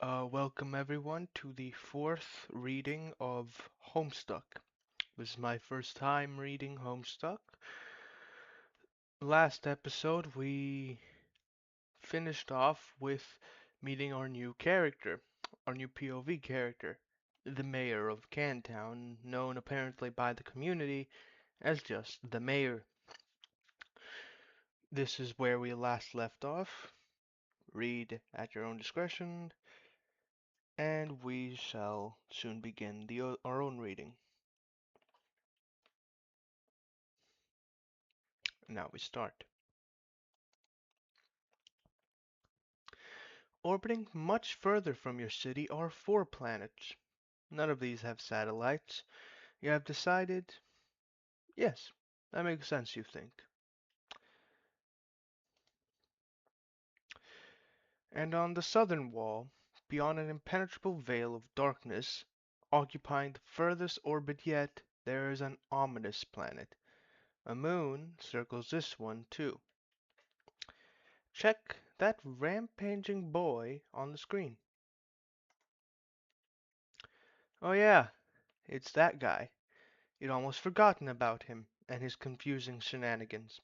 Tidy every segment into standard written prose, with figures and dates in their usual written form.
Welcome everyone to the fourth reading of Homestuck. This is my first time reading Homestuck. Last episode we finished off with meeting our new character, our new POV character, the mayor of Cantown, known apparently by the community as just the mayor. This is where we last left off. Read at your own discretion, and we shall soon begin our own reading. Now we start. Orbiting much further from your city are four planets. None of these have satellites. You have decided. Yes, that makes sense, you think. And on the southern wall, beyond an impenetrable veil of darkness, occupying the furthest orbit yet, there is an ominous planet. A moon circles this one, too. Check that rampaging boy on the screen. Oh, yeah, it's that guy. You'd almost forgotten about him and his confusing shenanigans.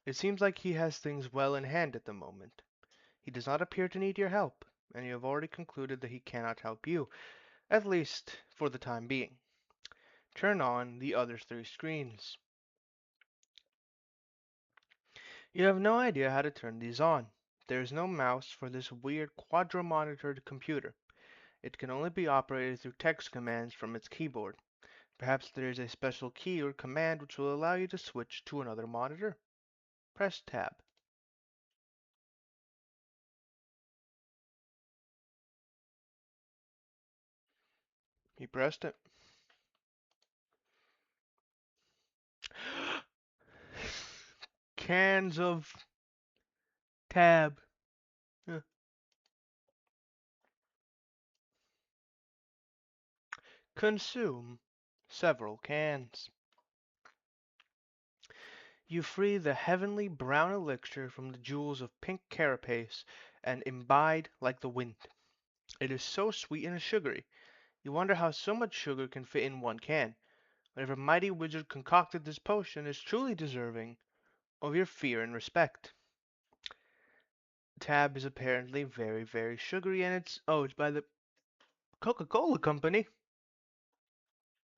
It seems like he has things well in hand at the moment. He does not appear to need your help, and you have already concluded that he cannot help you, at least for the time being. Turn on the other three screens. You have no idea how to turn these on. There is no mouse for this weird quadro-monitored computer. It can only be operated through text commands from its keyboard. Perhaps there is a special key or command which will allow you to switch to another monitor. Press Tab. He pressed it. Cans of Tab. Consume several cans. You free the heavenly brown elixir from the jewels of pink carapace and imbibe like the wind. It is so sweet and sugary. You wonder how so much sugar can fit in one can. Whatever mighty wizard concocted this potion is truly deserving of your fear and respect. Tab is apparently very, very sugary, and it's by the Coca-Cola Company.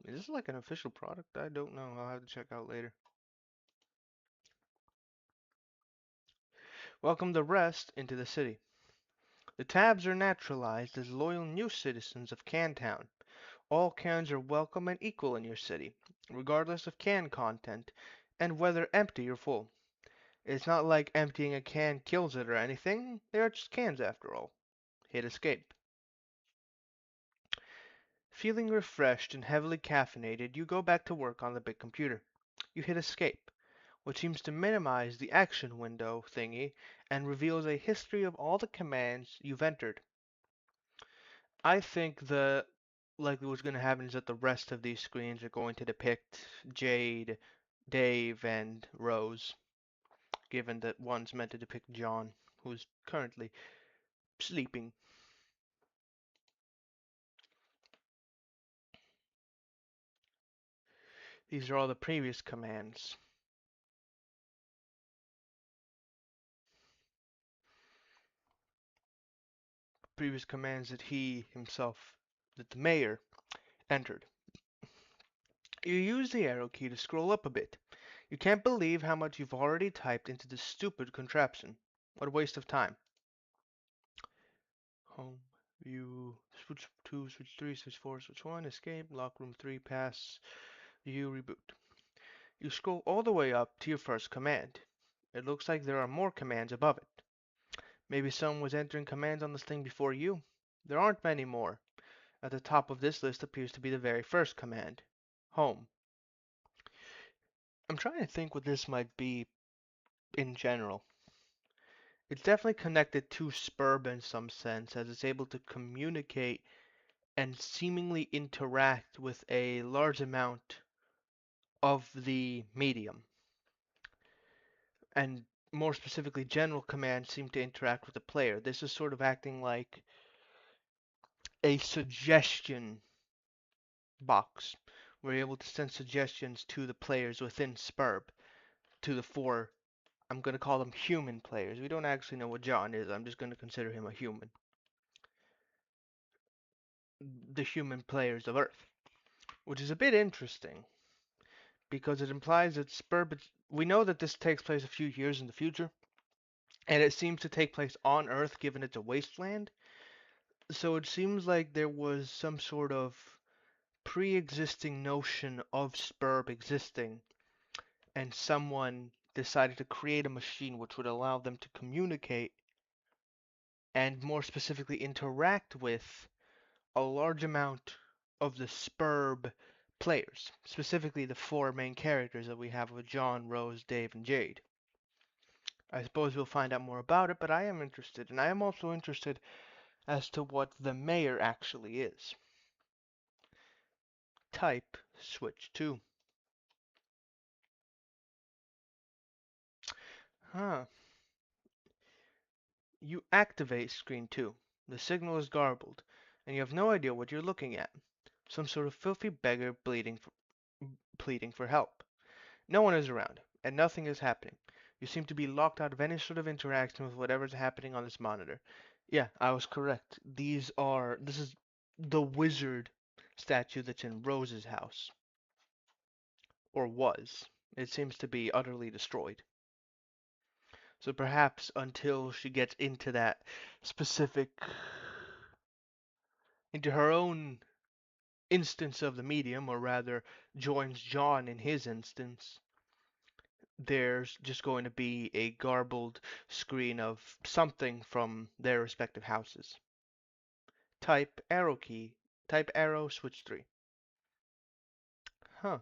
Is this like an official product? I don't know. I'll have to check out later. Welcome the rest into the city. The Tabs are naturalized as loyal new citizens of Cantown. All cans are welcome and equal in your city, regardless of can content and whether empty or full. It's not like emptying a can kills it or anything. They are just cans after all. Hit escape. Feeling refreshed and heavily caffeinated, you go back to work on the big computer. You hit escape, which seems to minimize the action window thingy and reveals a history of all the commands you've entered. I think the likely what's going to happen is that the rest of these screens are going to depict Jade, Dave, and Rose, given that one's meant to depict John, who's currently sleeping. These are all the previous commands. Previous commands that he himself, that the mayor, entered. You use the arrow key to scroll up a bit. You can't believe how much you've already typed into this stupid contraption. What a waste of time. Home, view, switch 2, switch 3, switch 4, switch 1, escape, lock room 3, pass, view, reboot. You scroll all the way up to your first command. It looks like there are more commands above it. Maybe someone was entering commands on this thing before you. There aren't many more. At the top of this list appears to be the very first command. Home. I'm trying to think what this might be in general. It's definitely connected to Spurb in some sense, as it's able to communicate and seemingly interact with a large amount of the medium. And more specifically, general commands seem to interact with the player. This is sort of acting like a suggestion box. We're able to send suggestions to the players within Spurb, to the four, I'm going to call them human players. We don't actually know what John is. I'm just going to consider him a human. The human players of Earth, which is a bit interesting because it implies that Spurb. We know that this takes place a few years in the future, and it seems to take place on Earth given it's a wasteland. So it seems like there was some sort of pre-existing notion of Spurb existing, and someone decided to create a machine which would allow them to communicate and more specifically interact with a large amount of the Spurb players, specifically the four main characters that we have with John, Rose, Dave, and Jade. I suppose we'll find out more about it, but I am interested, and I am also interested as to what the mayor actually is. Type switch 2. Huh. You activate screen 2. The signal is garbled, and you have no idea what you're looking at. Some sort of filthy beggar pleading for help. No one is around, and nothing is happening. You seem to be locked out of any sort of interaction with whatever's happening on this monitor. Yeah, I was correct. This is the wizard statue that's in Rose's house. Or was. It seems to be utterly destroyed. So perhaps until she gets into that specific, into her own instance of the medium, or rather joins John in his instance, there's just going to be a garbled screen of something from their respective houses. Type arrow key. Type arrow switch 3. Huh.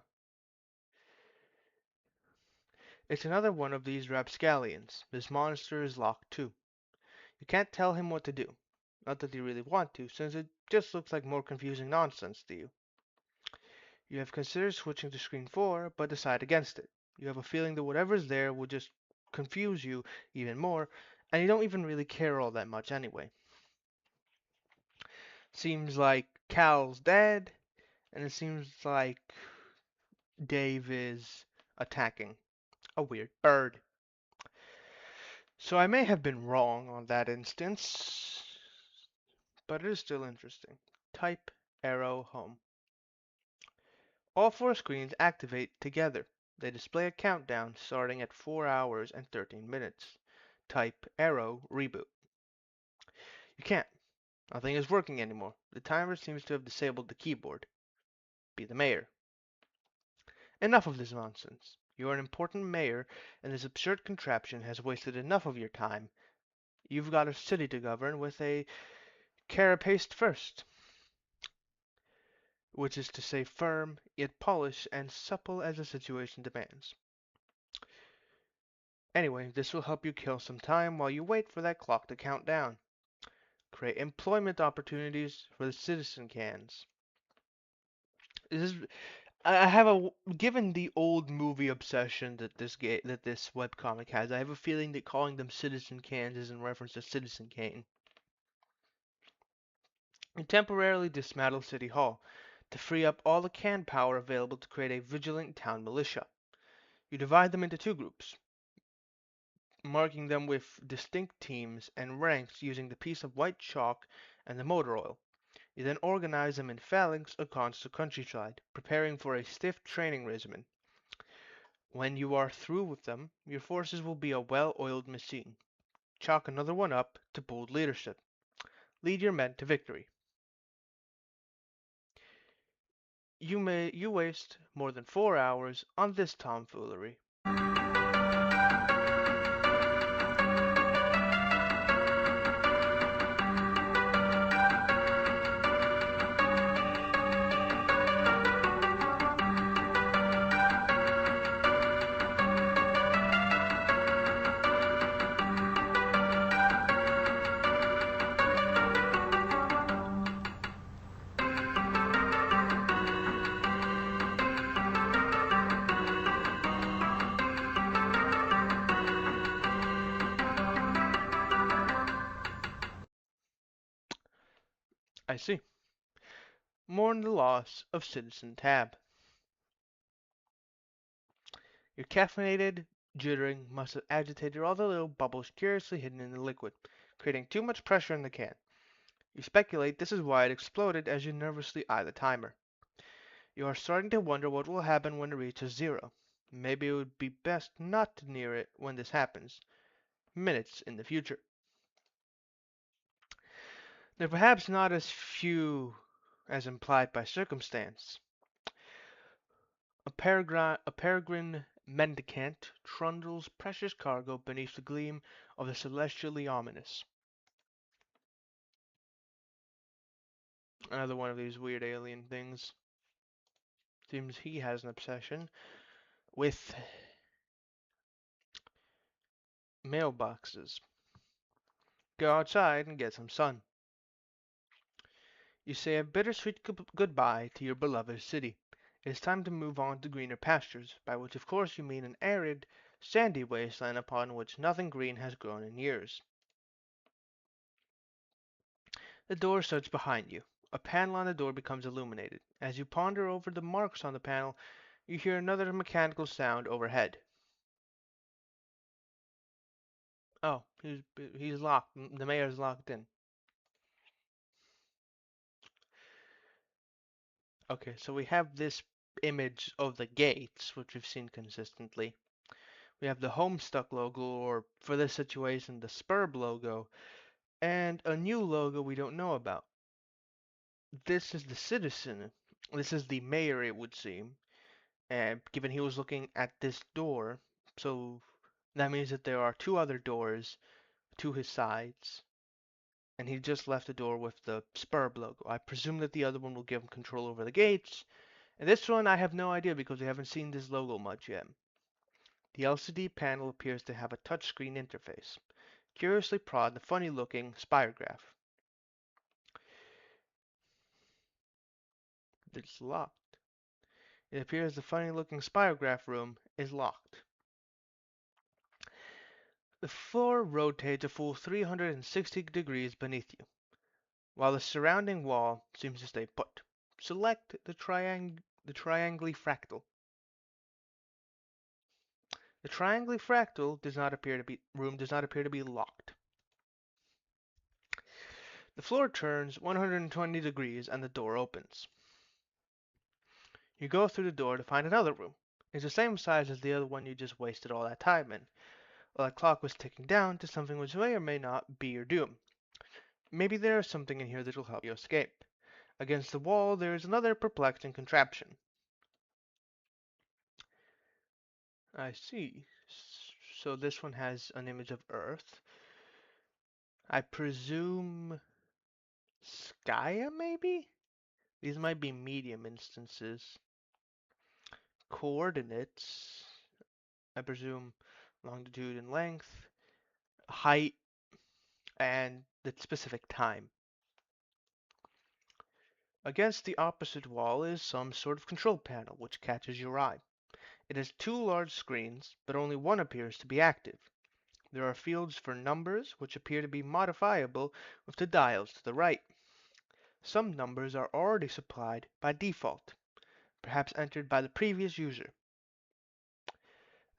It's another one of these rapscallions. This monster is locked too. You can't tell him what to do. Not that you really want to, since it just looks like more confusing nonsense to you. You have considered switching to screen 4, but decide against it. You have a feeling that whatever's there will just confuse you even more, and you don't even really care all that much anyway. Seems like Cal's dead, and it seems like Dave is attacking a weird bird. So I may have been wrong on that instance, but it is still interesting. Type arrow home. All four screens activate together. They display a countdown starting at 4 hours and 13 minutes. Type arrow reboot. You can't. Nothing is working anymore. The timer seems to have disabled the keyboard. Be the mayor. Enough of this nonsense. You're an important mayor, and this absurd contraption has wasted enough of your time. You've got a city to govern with a carapace first, which is to say firm, yet polished and supple as the situation demands. Anyway, this will help you kill some time while you wait for that clock to count down. Create employment opportunities for the citizen cans. This is, I have a given the old movie obsession that this webcomic has. I have a feeling that calling them citizen cans is in reference to Citizen Kane. You temporarily dismantle City Hall to free up all the can power available to create a vigilant town militia. You divide them into two groups, marking them with distinct teams and ranks using the piece of white chalk and the motor oil. You then organize them in phalanx across the countryside, preparing for a stiff training regimen. When you are through with them, your forces will be a well-oiled machine. Chalk another one up to bold leadership. Lead your men to victory. You waste more than 4 hours on this tomfoolery. I see. Mourn the loss of Citizen Tab. Your caffeinated jittering must have agitated all the little bubbles curiously hidden in the liquid, creating too much pressure in the can. You speculate this is why it exploded as you nervously eye the timer. You are starting to wonder what will happen when it reaches zero. Maybe it would be best not to near it when this happens, minutes in the future. They're perhaps not as few as implied by circumstance. A peregrine mendicant trundles precious cargo beneath the gleam of the celestially ominous. Another one of these weird alien things. Seems he has an obsession with mailboxes. Go outside and get some sun. You say a bittersweet goodbye to your beloved city. It is time to move on to greener pastures, by which of course you mean an arid, sandy wasteland upon which nothing green has grown in years. The door shuts behind you. A panel on the door becomes illuminated. As you ponder over the marks on the panel, you hear another mechanical sound overhead. Oh, he's locked. The mayor's locked in. Okay, so we have this image of the gates, which we've seen consistently. We have the Homestuck logo, or for this situation, the Spurb logo, and a new logo we don't know about. This is the citizen. This is the mayor, it would seem. And given he was looking at this door, so that means that there are two other doors to his sides, and he just left the door with the Spurb logo. I presume that the other one will give him control over the gates, and this one I have no idea because we haven't seen this logo much yet. The LCD panel appears to have a touchscreen interface. Curiously prod the funny-looking spirograph. It's locked. It appears the funny-looking spirograph room is locked. The floor rotates a full 360 degrees beneath you, while the surrounding wall seems to stay put. Select the triangly fractal. The triangly fractal room does not appear to be locked. The floor turns 120 degrees and the door opens. You go through the door to find another room. It's the same size as the other one you just wasted all that time in. Well, that clock was ticking down to something which may or may not be your doom. Maybe there is something in here that will help you escape. Against the wall there is another perplexing contraption. I see. So this one has an image of Earth. I presume Skya, maybe? These might be medium instances. Coordinates. I presume longitude and length, height, and the specific time. Against the opposite wall is some sort of control panel which catches your eye. It has two large screens, but only one appears to be active. There are fields for numbers which appear to be modifiable with the dials to the right. Some numbers are already supplied by default, perhaps entered by the previous user.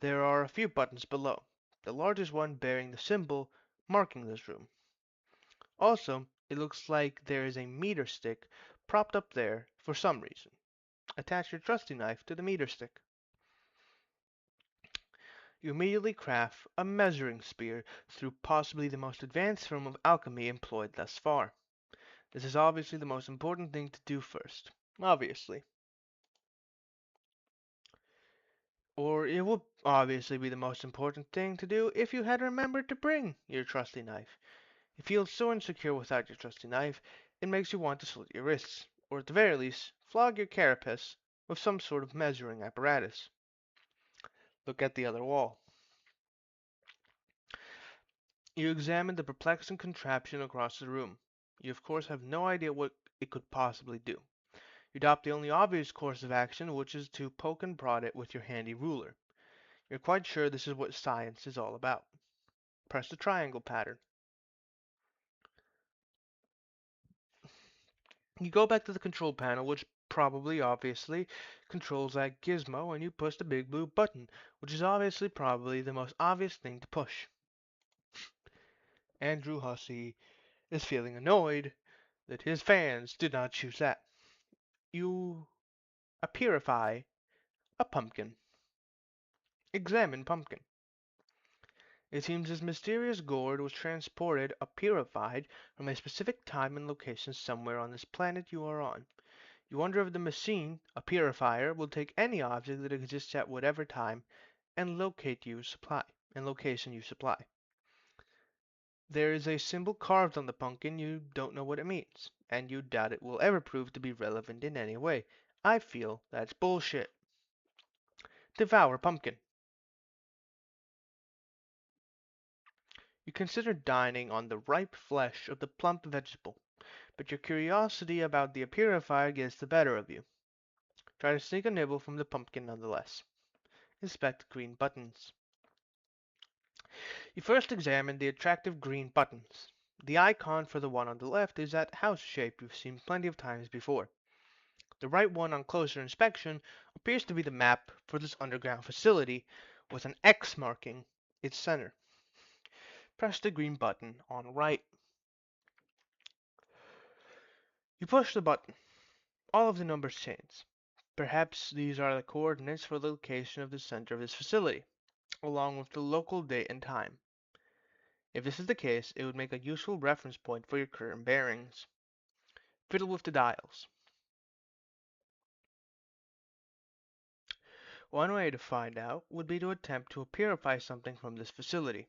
There are a few buttons below, the largest one bearing the symbol marking this room. Also, it looks like there is a meter stick propped up there for some reason. Attach your trusty knife to the meter stick. You immediately craft a measuring spear through possibly the most advanced form of alchemy employed thus far. This is obviously the most important thing to do first. Obviously. Or it would obviously be the most important thing to do if you had remembered to bring your trusty knife. You feel so insecure without your trusty knife, it makes you want to slit your wrists, or at the very least, flog your carapace with some sort of measuring apparatus. Look at the other wall. You examine the perplexing contraption across the room. You of course have no idea what it could possibly do. You adopt the only obvious course of action, which is to poke and prod it with your handy ruler. You're quite sure this is what science is all about. Press the triangle pattern. You go back to the control panel, which probably, obviously, controls that gizmo, and you push the big blue button, which is obviously probably the most obvious thing to push. Andrew Hussey is feeling annoyed that his fans did not choose that. You purify a pumpkin. Examine pumpkin. It seems this mysterious gourd was transported or purified from a specific time and location somewhere on this planet you are on. You wonder if the machine, a purifier, will take any object that exists at whatever time and location you supply. There is a symbol carved on the pumpkin. You don't know what it means, and you doubt it will ever prove to be relevant in any way. I feel that's bullshit. Devour pumpkin. You consider dining on the ripe flesh of the plump vegetable, but your curiosity about the purifier gets the better of you. Try to sneak a nibble from the pumpkin nonetheless. Inspect green buttons. You first examine the attractive green buttons. The icon for the one on the left is that house shape you've seen plenty of times before. The right one on closer inspection appears to be the map for this underground facility, with an X marking its center. Press the green button on right. You push the button. All of the numbers change. Perhaps these are the coordinates for the location of the center of this facility, along with the local date and time. If this is the case, it would make a useful reference point for your current bearings. Fiddle with the dials. One way to find out would be to attempt to purify something from this facility.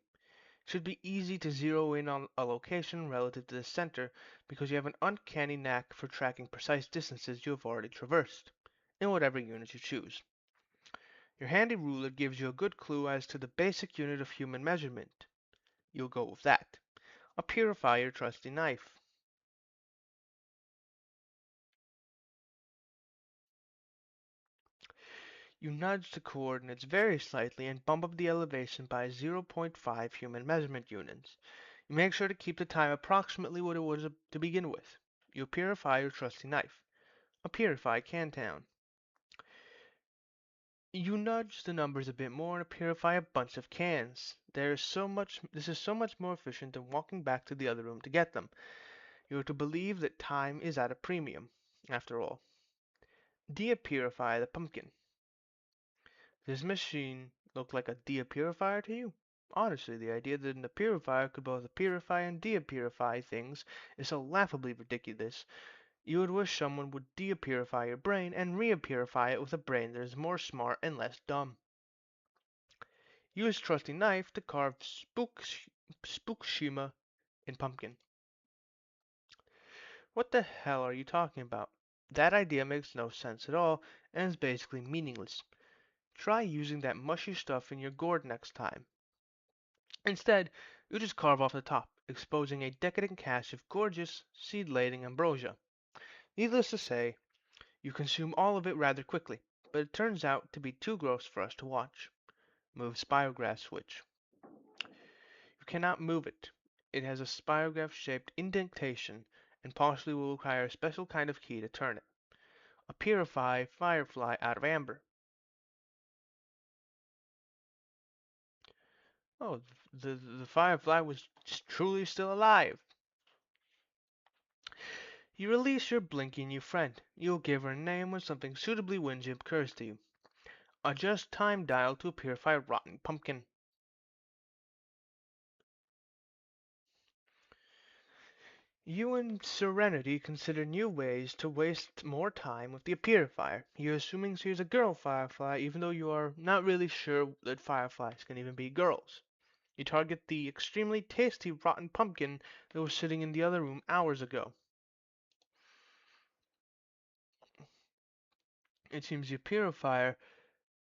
It should be easy to zero in on a location relative to the center because you have an uncanny knack for tracking precise distances you have already traversed, in whatever unit you choose. Your handy ruler gives you a good clue as to the basic unit of human measurement. You'll go with that. Purify your trusty knife. You nudge the coordinates very slightly and bump up the elevation by 0.5 human measurement units. You make sure to keep the time approximately what it was to begin with. You purify your trusty knife. Purify Cantown. You nudge the numbers a bit more and purify a bunch of cans. This is so much more efficient than walking back to the other room to get them. You are to believe that time is at a premium, after all. Purify the pumpkin. This machine look like a purifier to you? Honestly, the idea that a purifier could both purify and purify things is so laughably ridiculous. You would wish someone would purify your brain and purify it with a brain that is more smart and less dumb. Use trusty knife to carve spookshima in pumpkin. What the hell are you talking about? That idea makes no sense at all and is basically meaningless. Try using that mushy stuff in your gourd next time. Instead, you just carve off the top, exposing a decadent cache of gorgeous, seed-laden ambrosia. Needless to say, you consume all of it rather quickly, but it turns out to be too gross for us to watch. Move spirograph switch. You cannot move it. It has a spirograph-shaped indentation and possibly will require a special kind of key to turn it. Purify firefly out of amber. Oh, the firefly was truly still alive. You release your blinky new friend. You'll give her a name when something suitably whingy occurs to you. Adjust time dial to purify rotten pumpkin. You and Serenity consider new ways to waste more time with the purifier. You're assuming she's a girl firefly, even though you are not really sure that fireflies can even be girls. You target the extremely tasty rotten pumpkin that was sitting in the other room hours ago. It seems your purifier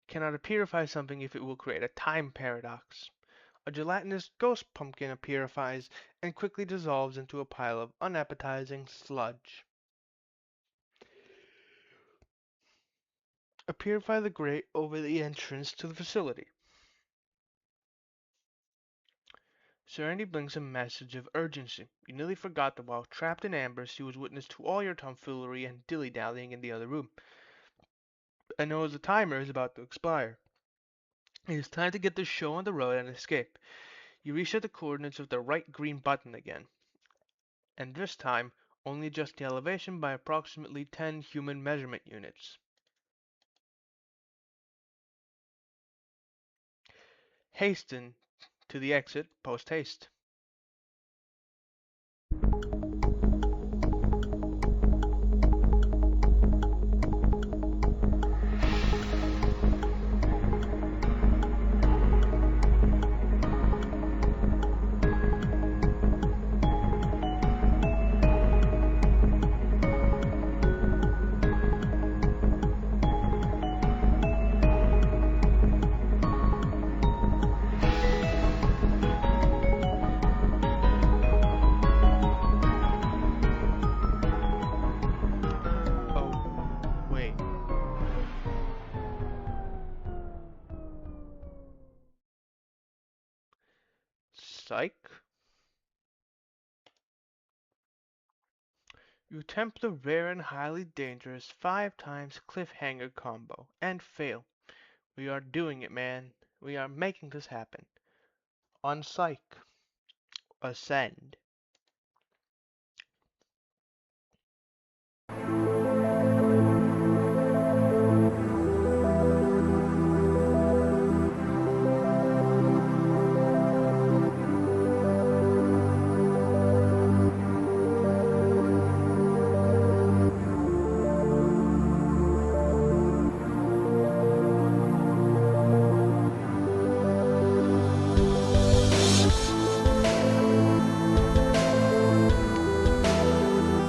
cannot purify something if it will create a time paradox. A gelatinous ghost pumpkin purifies and quickly dissolves into a pile of unappetizing sludge. Purify the grate over the entrance to the facility. Serenity brings a message of urgency. You nearly forgot that while trapped in amber, she was witness to all your tomfoolery and dilly-dallying in the other room. I know the timer is about to expire. It is time to get this show on the road and escape. You reset the coordinates with the right green button again, and this time only adjust the elevation by approximately 10 human measurement units. Hasten to the exit post haste. Oh, wait. Psych? You attempt the rare and highly dangerous 5 times cliffhanger combo and fail. We are doing it, man. We are making this happen. On Psych. Ascend.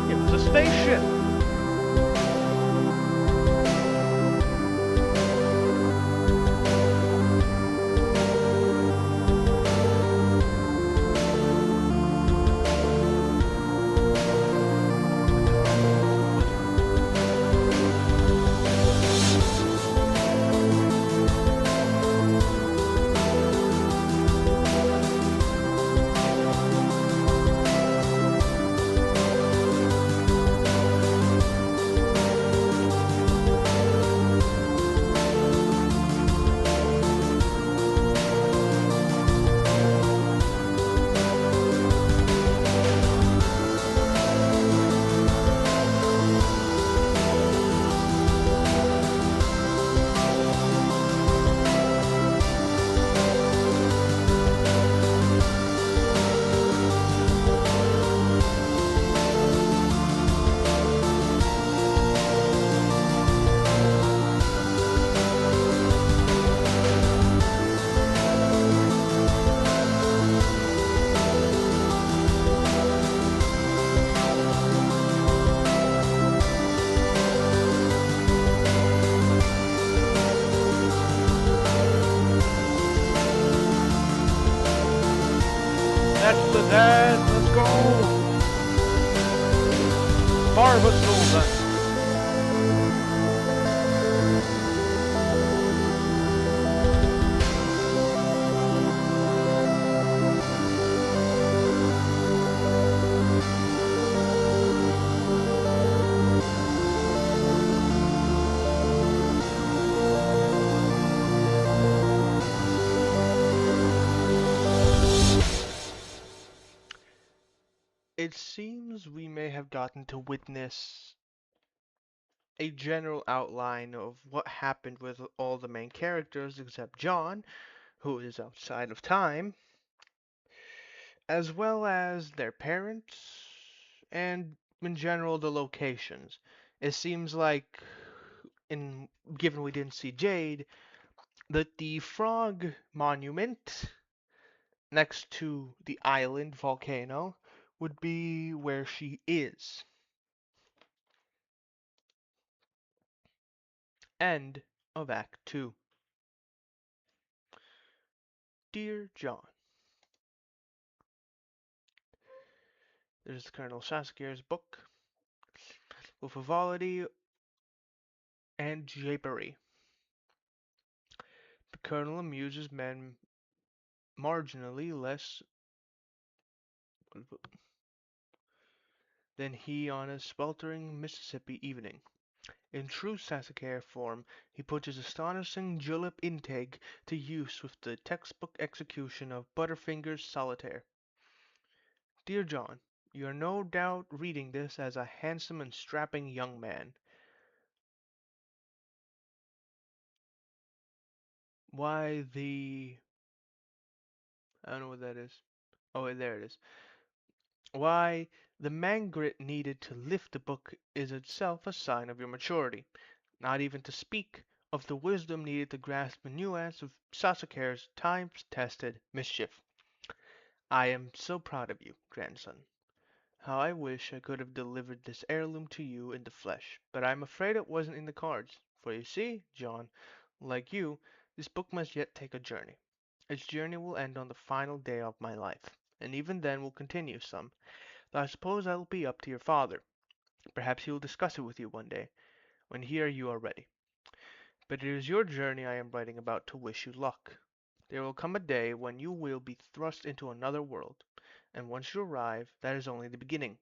It was a spaceship! That's the dad. Let's go. Far whistles. It seems we may have gotten to witness a general outline of what happened with all the main characters except John, who is outside of time, as well as their parents, and in general the locations. It seems like, in given we didn't see Jade, that the frog monument next to the island volcano would be where she is. End of Act 2. Dear John, there's Colonel Saskier's book with frivolity and japery. The Colonel amuses men marginally less than he on a sweltering Mississippi evening. In true Sassacre form, he puts his astonishing julep intake to use with the textbook execution of Butterfinger's solitaire. Dear John, you are no doubt reading this as a handsome and strapping young man. Why the... I don't know what that is. Oh, wait, there it is. Why, the man-grit needed to lift the book is itself a sign of your maturity, not even to speak of the wisdom needed to grasp the nuance of Sassaker's time-tested mischief. I am so proud of you, grandson. How I wish I could have delivered this heirloom to you in the flesh, but I'm afraid it wasn't in the cards. For you see, John, like you, this book must yet take a journey. Its journey will end on the final day of my life, and even then will continue some. Though I suppose that will be up to your father. Perhaps he will discuss it with you one day, when he or you are ready. But it is your journey I am writing about to wish you luck. There will come a day when you will be thrust into another world, and once you arrive, that is only the beginning.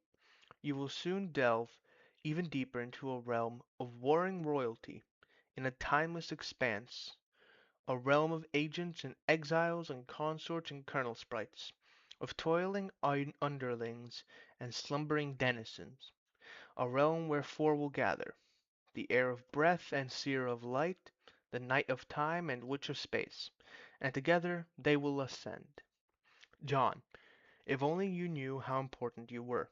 You will soon delve even deeper into a realm of warring royalty, in a timeless expanse, a realm of agents and exiles and consorts and colonel sprites, of toiling underlings and slumbering denizens, a realm where four will gather, the heir of breath and seer of light, the knight of time and witch of space, and together they will ascend. John, if only you knew how important you were.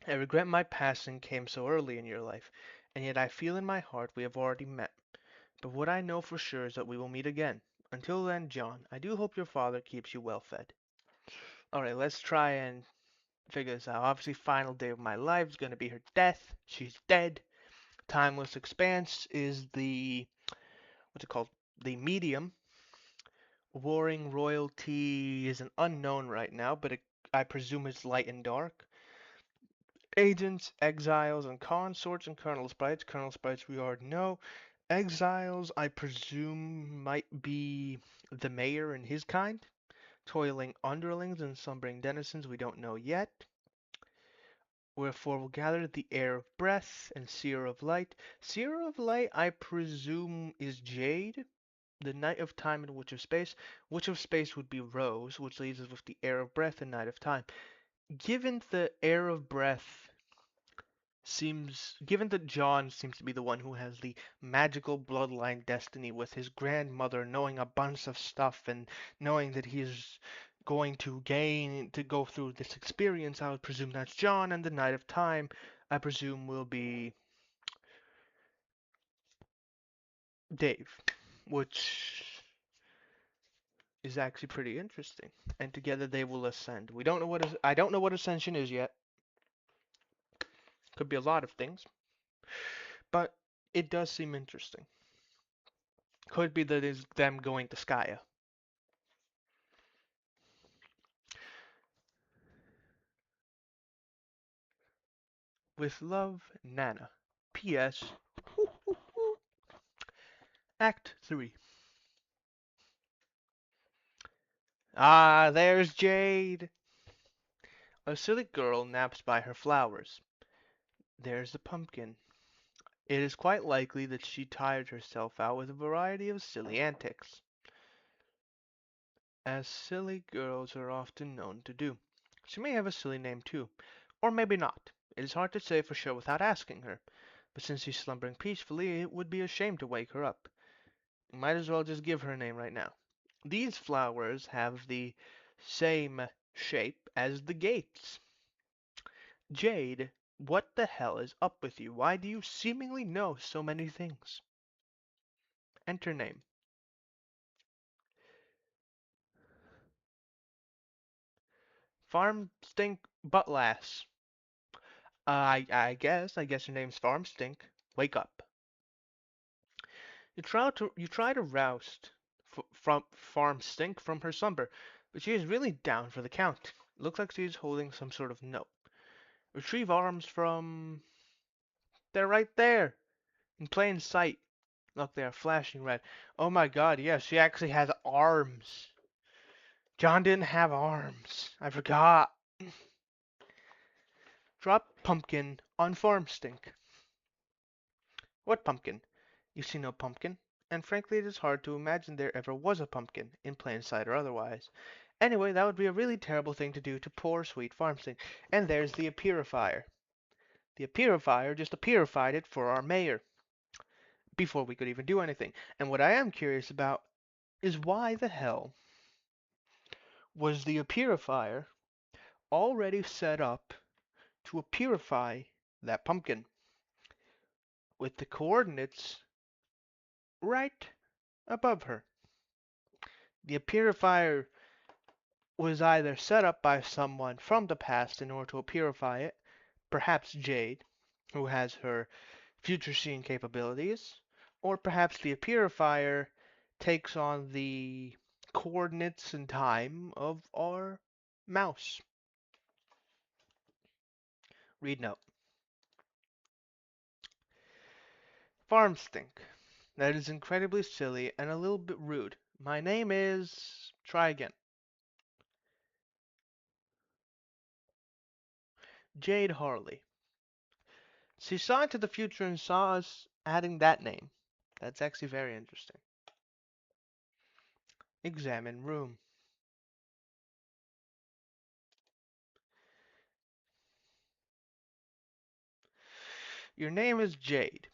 I regret my passing came so early in your life, and yet I feel in my heart we have already met. But what I know for sure is that we will meet again. Until then, John, I do hope your father keeps you well fed. Alright, let's try and figure this out. Obviously, final day of my life is going to be her death. She's dead. Timeless Expanse is the, what's it called? The medium. Warring Royalty is an unknown right now, but I presume it's light and dark. Agents, exiles, and consorts and colonel sprites. Colonel sprites we already know. Exiles, I presume, might be the mayor and his kind. Toiling underlings and slumbering denizens we don't know yet. Wherefore will gather the heir of breath and seer of light. Seer of light, I presume, is Jade, the knight of time and witch of space. Witch of space would be Rose, which leaves us with the heir of breath and knight of time. Given the heir of breath given that John seems to be the one who has the magical bloodline destiny with his grandmother knowing a bunch of stuff and knowing that he's going to go through this experience, I would presume that's John, and the Knight of Time, I presume, will be Dave, which is actually pretty interesting. And together they will ascend. We don't know I don't know what ascension is yet. Could be a lot of things, but it does seem interesting. Could be that it's them going to Skya. With love, Nana. P.S. Act 3. Ah, there's Jade! A silly girl naps by her flowers. There's the pumpkin. It is quite likely that she tired herself out with a variety of silly antics, as silly girls are often known to do. She may have a silly name too, or maybe not. It is hard to say for sure without asking her, but since she's slumbering peacefully, it would be a shame to wake her up. Might as well just give her a name right now. These flowers have the same shape as the gates. Jade, what the hell is up with you? Why do you seemingly know so many things? Enter name. Farm Stink Buttlass. I guess your name's Farm Stink. Wake up. You try to roust from Farm Stink from her slumber, but she is really down for the count. Looks like she is holding some sort of note. Retrieve arms from... They're right there, in plain sight. Look, they are flashing red. Oh my god, yes, she actually has arms. John didn't have arms. I forgot. Drop pumpkin on farm stink. What pumpkin? You see no pumpkin, and frankly it is hard to imagine there ever was a pumpkin, in plain sight or otherwise. Anyway, that would be a really terrible thing to do to poor sweet farm stink. And there's the purifier. The purifier just purified it for our mayor before we could even do anything. And what I am curious about is why the hell was the purifier already set up to purify that pumpkin with the coordinates right above her? The purifier was either set up by someone from the past in order to purify it, perhaps Jade, who has her future seeing capabilities, or perhaps the purifier takes on the coordinates and time of our mouse. Read note. Farm stink. That is incredibly silly and a little bit rude. My name is. Try again. Jade Harley. She saw into the future and saw us adding that name. That's actually very interesting. Examine room. Your name is Jade.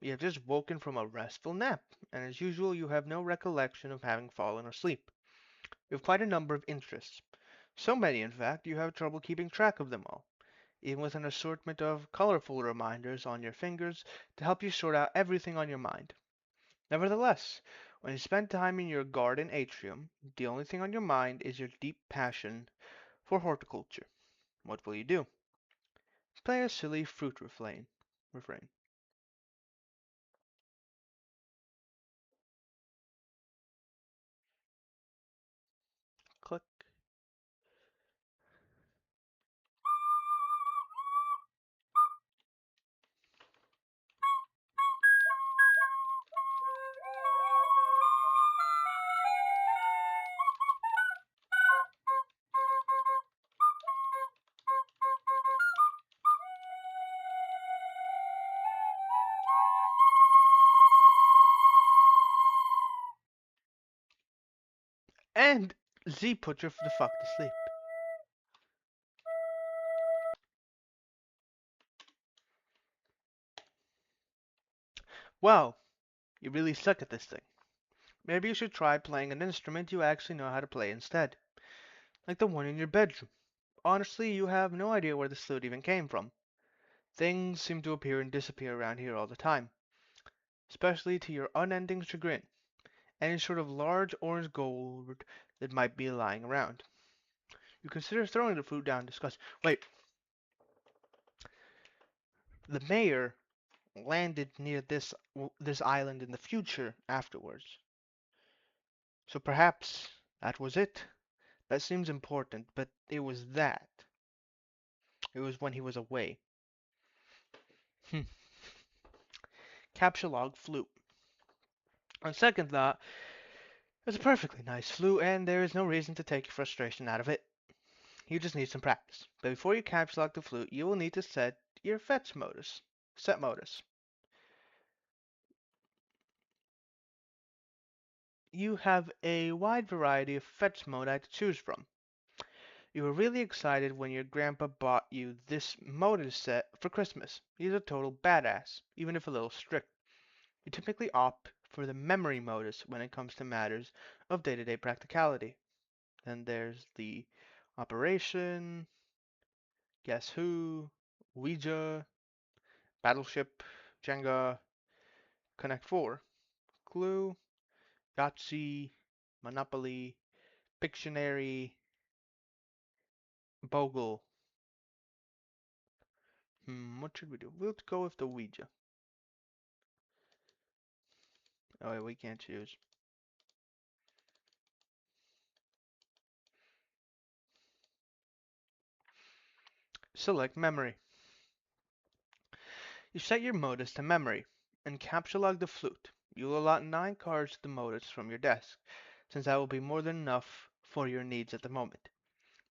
You have just woken from a restful nap, and as usual, you have no recollection of having fallen asleep. You have quite a number of interests. So many, in fact, you have trouble keeping track of them all, even with an assortment of colorful reminders on your fingers to help you sort out everything on your mind. Nevertheless, when you spend time in your garden atrium, the only thing on your mind is your deep passion for horticulture. What will you do? Play a silly fruit refrain. Click. And Z put you the fuck to sleep. Well, you really suck at this thing. Maybe you should try playing an instrument you actually know how to play instead. Like the one in your bedroom. Honestly, you have no idea where this flute even came from. Things seem to appear and disappear around here all the time, especially to your unending chagrin. Any sort of large orange gold that might be lying around. You consider throwing the flute down in disgust. Wait, the mayor landed near this island in the future afterwards. So perhaps that was it. That seems important, but it was that. It was when he was away. Hmm. Capture log flute. On second thought, it's a perfectly nice flute, and there is no reason to take your frustration out of it. You just need some practice. But before you capture lock the flute, you will need to set your fetch modus. Set modus. You have a wide variety of fetch modi to choose from. You were really excited when your grandpa bought you this modus set for Christmas. He's a total badass, even if a little strict. You typically opt for the memory modus when it comes to matters of day-to-day practicality. Then there's the operation, guess who, Ouija, battleship, Jenga, Connect 4, Clue, Yahtzee, Monopoly, Pictionary, Bogle. What should we do? We'll go with the Ouija. Oh wait, we can't choose. Select memory. You set your modus to memory and capture log the flute. You will allot 9 cards to the modus from your desk, since that will be more than enough for your needs at the moment.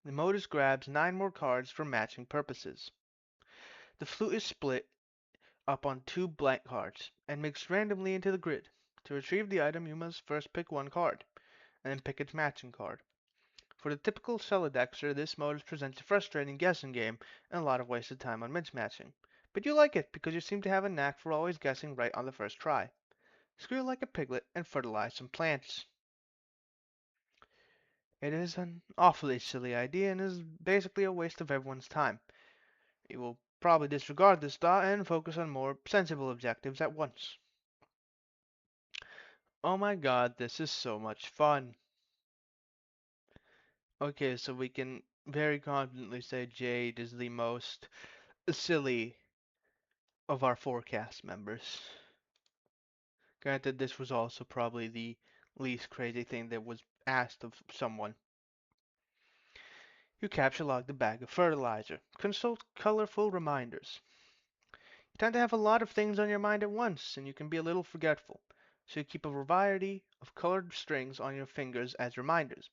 The modus grabs 9 more cards for matching purposes. The flute is split up on 2 blank cards and mixed randomly into the grid. To retrieve the item, you must first pick one card, and then pick its matching card. For the typical Celadexter, this modus presents a frustrating guessing game and a lot of wasted time on mismatching. But you like it because you seem to have a knack for always guessing right on the first try. Squeal like a piglet and fertilize some plants. It is an awfully silly idea and is basically a waste of everyone's time. You will probably disregard this thought and focus on more sensible objectives at once. Oh my god, this is so much fun. Okay, so we can very confidently say Jade is the most silly of our forecast members. Granted, this was also probably the least crazy thing that was asked of someone. You capture log the bag of fertilizer. Consult colorful reminders. You tend to have a lot of things on your mind at once, and you can be a little forgetful. So you keep a variety of colored strings on your fingers as reminders.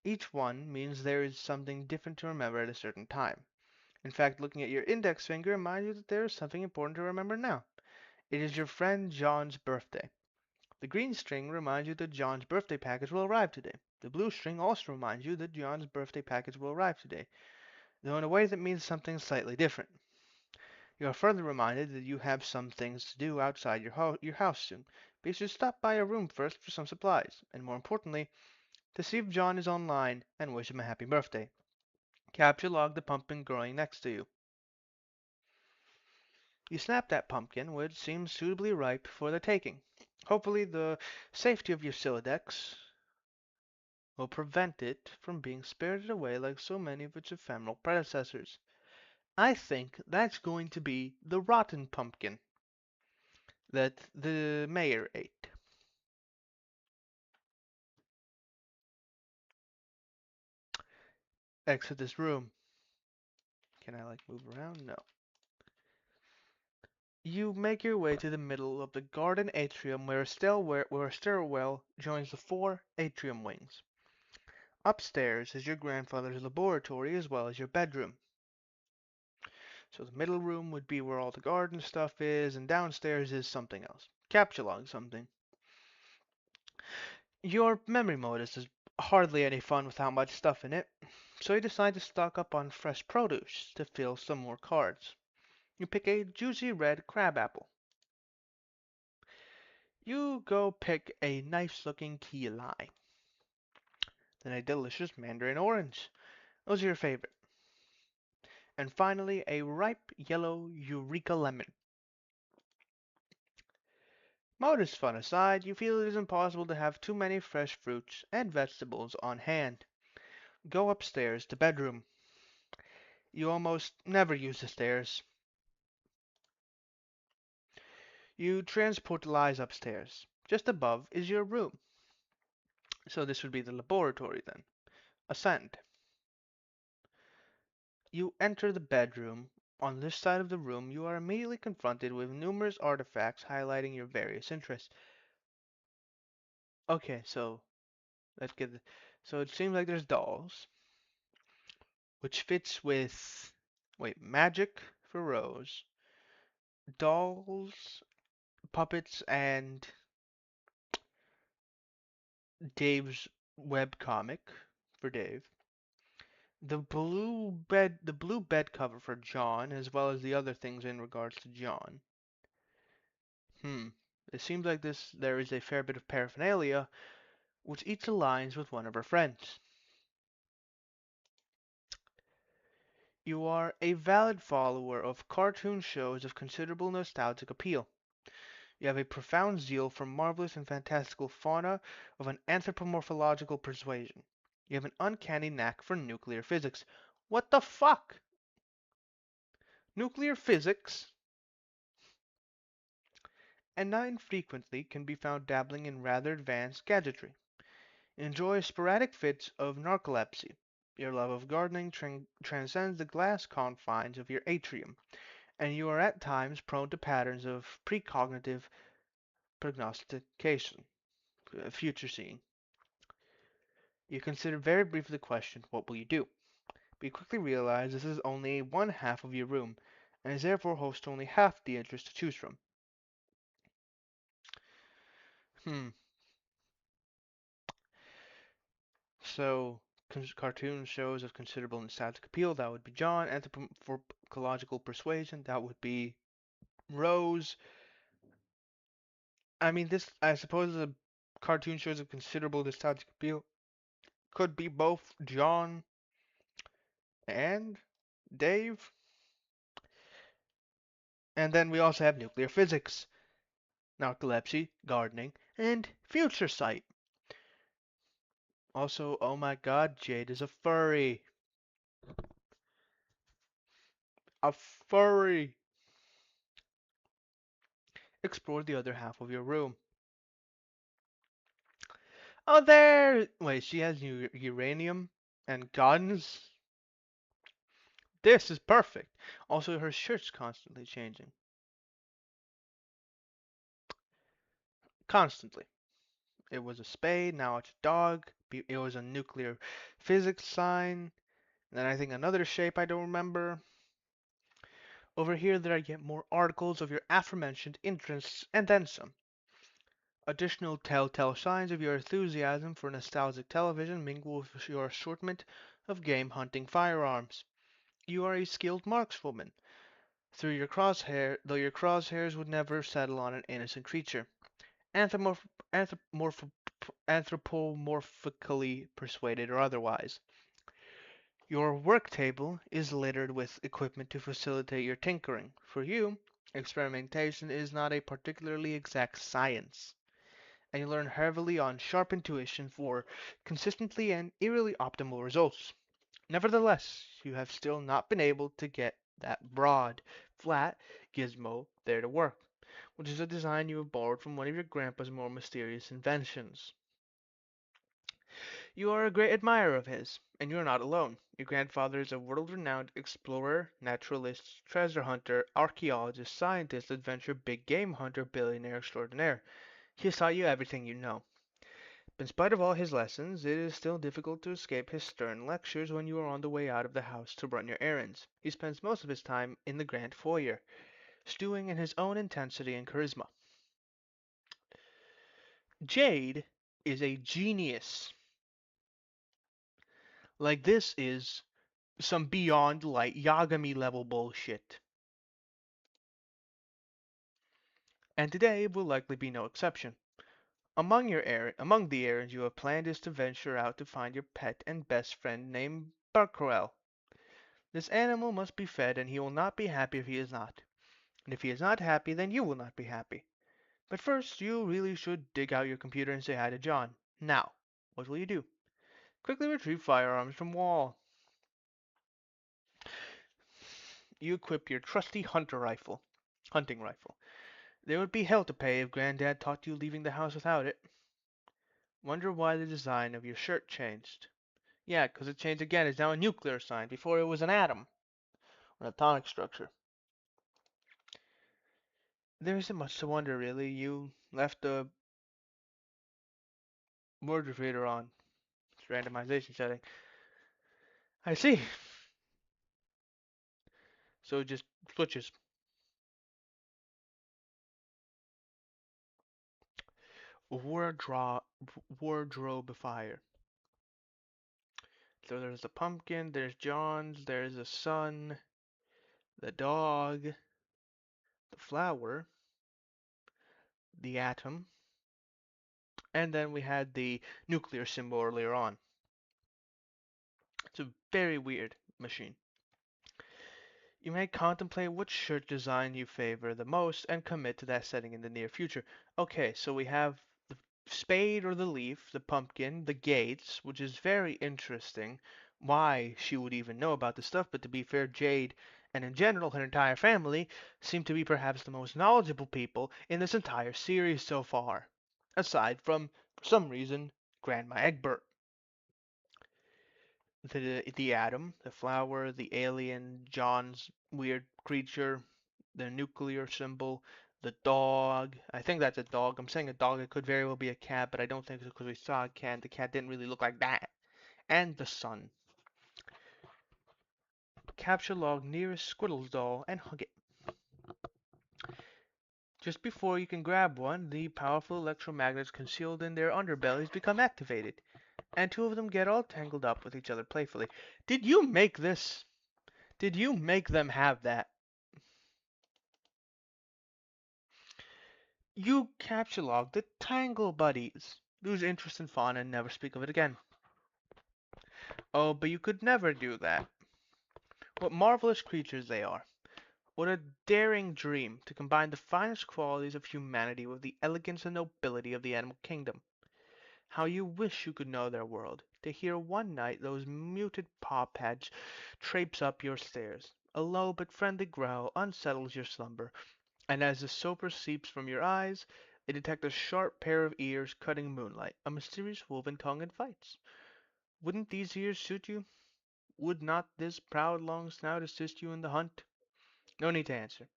Each one means there is something different to remember at a certain time. In fact, looking at your index finger reminds you that there is something important to remember now. It is your friend John's birthday. The green string reminds you that John's birthday package will arrive today. The blue string also reminds you that John's birthday package will arrive today, though in a way that means something slightly different. You are further reminded that you have some things to do outside your house soon, but you should stop by your room first for some supplies, and more importantly, to see if John is online and wish him a happy birthday. Capture log the pumpkin growing next to you. You snap that pumpkin, which seems suitably ripe for the taking. Hopefully, the safety of your Siladex will prevent it from being spirited away like so many of its ephemeral predecessors. I think that's going to be the rotten pumpkin that the mayor ate. Exit this room. Can I move around? No. You make your way to the middle of the garden atrium where a stairwell joins the 4 atrium wings. Upstairs is your grandfather's laboratory as well as your bedroom. So the middle room would be where all the garden stuff is, and downstairs is something else. Capture log something. Your memory modus is hardly any fun without much stuff in it, so you decide to stock up on fresh produce to fill some more cards. You pick a juicy red crabapple. You go pick a nice looking key lime. Then a delicious mandarin orange. Those are your favorite. And finally, a ripe yellow eureka lemon. Modus fun aside, you feel it is impossible to have too many fresh fruits and vegetables on hand. Go upstairs to bedroom. You almost never use the stairs. You transport Lies upstairs. Just above is your room. So this would be the laboratory then. Ascend. You enter the bedroom. On this side of the room, you are immediately confronted with numerous artifacts highlighting your various interests. Okay, so let's get. So it seems like there's dolls, which fits with. Wait, magic for Rose, dolls, puppets, and Dave's web comic for Dave. The blue bed cover for John, as well as the other things in regards to John. Hmm. It seems like there is a fair bit of paraphernalia, which each aligns with one of her friends. You are a valid follower of cartoon shows of considerable nostalgic appeal. You have a profound zeal for marvelous and fantastical fauna of an anthropomorphological persuasion. You have an uncanny knack for nuclear physics. What the fuck? Nuclear physics? And not infrequently can be found dabbling in rather advanced gadgetry. You enjoy sporadic fits of narcolepsy. Your love of gardening transcends the glass confines of your atrium, and you are at times prone to patterns of precognitive prognostication, future seeing. You consider very briefly the question, what will you do? But you quickly realize this is only one half of your room, and is therefore host to only half the interests to choose from. Hmm. So, cartoon shows of considerable nostalgic appeal, that would be John. Anthropological persuasion, that would be Rose. I mean, this, I suppose, the cartoon shows of considerable nostalgic appeal could be both John and Dave. And then we also have nuclear physics, narcolepsy, gardening, and future sight. Also, oh my god, Jade is a furry. A furry. Explore the other half of your room. Oh, there! Wait, she has uranium and guns? This is perfect. Also, her shirt's constantly changing. Constantly. It was a spade, now it's a dog. It was a nuclear physics sign. And then I think another shape I don't remember. Over here, there are yet more articles of your aforementioned interests, and then some. Additional telltale signs of your enthusiasm for nostalgic television mingle with your assortment of game hunting firearms. You are a skilled markswoman, though your crosshairs would never settle on an innocent creature. Anthropomorph- anthropomorph- Anthropomorphically persuaded or otherwise. Your work table is littered with equipment to facilitate your tinkering. For you, experimentation is not a particularly exact science, and you learn heavily on sharp intuition for consistently and eerily optimal results. Nevertheless, you have still not been able to get that broad, flat gizmo there to work, which is a design you have borrowed from one of your grandpa's more mysterious inventions. You are a great admirer of his, and you are not alone. Your grandfather is a world-renowned explorer, naturalist, treasure hunter, archaeologist, scientist, adventurer, big game hunter, billionaire extraordinaire. He has taught you everything you know. But in spite of all his lessons, it is still difficult to escape his stern lectures when you are on the way out of the house to run your errands. He spends most of his time in the grand foyer, stewing in his own intensity and charisma. Jade is a genius. Like, this is some beyond light Yagami level bullshit. And today will likely be no exception. Among the errands you have planned is to venture out to find your pet and best friend named Barkrel. This animal must be fed, and he will not be happy if he is not. And if he is not happy, then you will not be happy. But first, you really should dig out your computer and say hi to John. Now, what will you do? Quickly retrieve firearms from wall. You equip your trusty hunting rifle. There would be hell to pay if Granddad caught you leaving the house without it. Wonder why the design of your shirt changed. Yeah, 'cause it changed again. It's now a nuclear sign. Before it was an atom, an atomic structure. There isn't much to wonder, really. You left the word repeater on. It's randomization setting. I see. So it just switches. Wardrobe, wardrobe fire. So there's the pumpkin, there's John's, there's the sun, the dog, the flower, the atom, and then we had the nuclear symbol earlier on. It's a very weird machine. You may contemplate which shirt design you favor the most and commit to that setting in the near future. Okay, so we have the spade or the leaf, the pumpkin, the gates, which is very interesting. Why she would even know about this stuff, but to be fair, Jade and in general her entire family seem to be perhaps the most knowledgeable people in this entire series so far. Aside from, for some reason, Grandma Egbert. The atom, the flower, the alien, John's weird creature, the nuclear symbol, the dog. I think that's a dog. I'm saying a dog. It could very well be a cat, but I don't think so because we saw a cat. The cat didn't really look like that. And the sun. capture log nearest Squiddle's doll and hug it. Just before you can grab one, the powerful electromagnets concealed in their underbellies become activated, and two of them get all tangled up with each other playfully. Did you make this? Did you make them have that? You capture log the Tangle Buddies. Lose interest in fauna and never speak of it again. Oh, but you could never do that. What marvelous creatures they are. What a daring dream to combine the finest qualities of humanity with the elegance and nobility of the animal kingdom. How you wish you could know their world, to hear one night those muted paw pads traipse up your stairs. A low but friendly growl unsettles your slumber, and as the soper seeps from your eyes, they detect a sharp pair of ears cutting moonlight. A mysterious woven tongue invites. Wouldn't these ears suit you? Would not this proud long snout assist you in the hunt? No need to answer.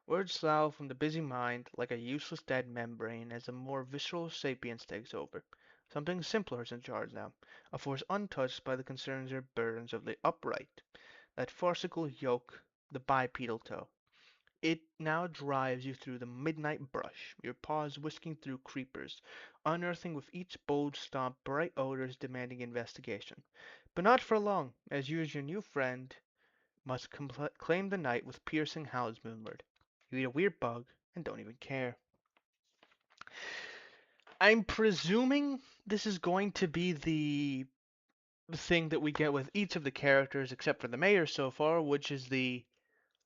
Words slough from the busy mind like a useless dead membrane as a more visceral sapience takes over. Something simpler is in charge now, a force untouched by the concerns or burdens of the upright, that farcical yoke, the bipedal toe. It now drives you through the midnight brush, your paws whisking through creepers, unearthing with each bold stomp bright odors demanding investigation. But not for long, as you as your new friend must claim the night with piercing howls moonward. You eat a weird bug and don't even care. I'm presuming this is going to be the thing that we get with each of the characters except for the mayor so far, which is the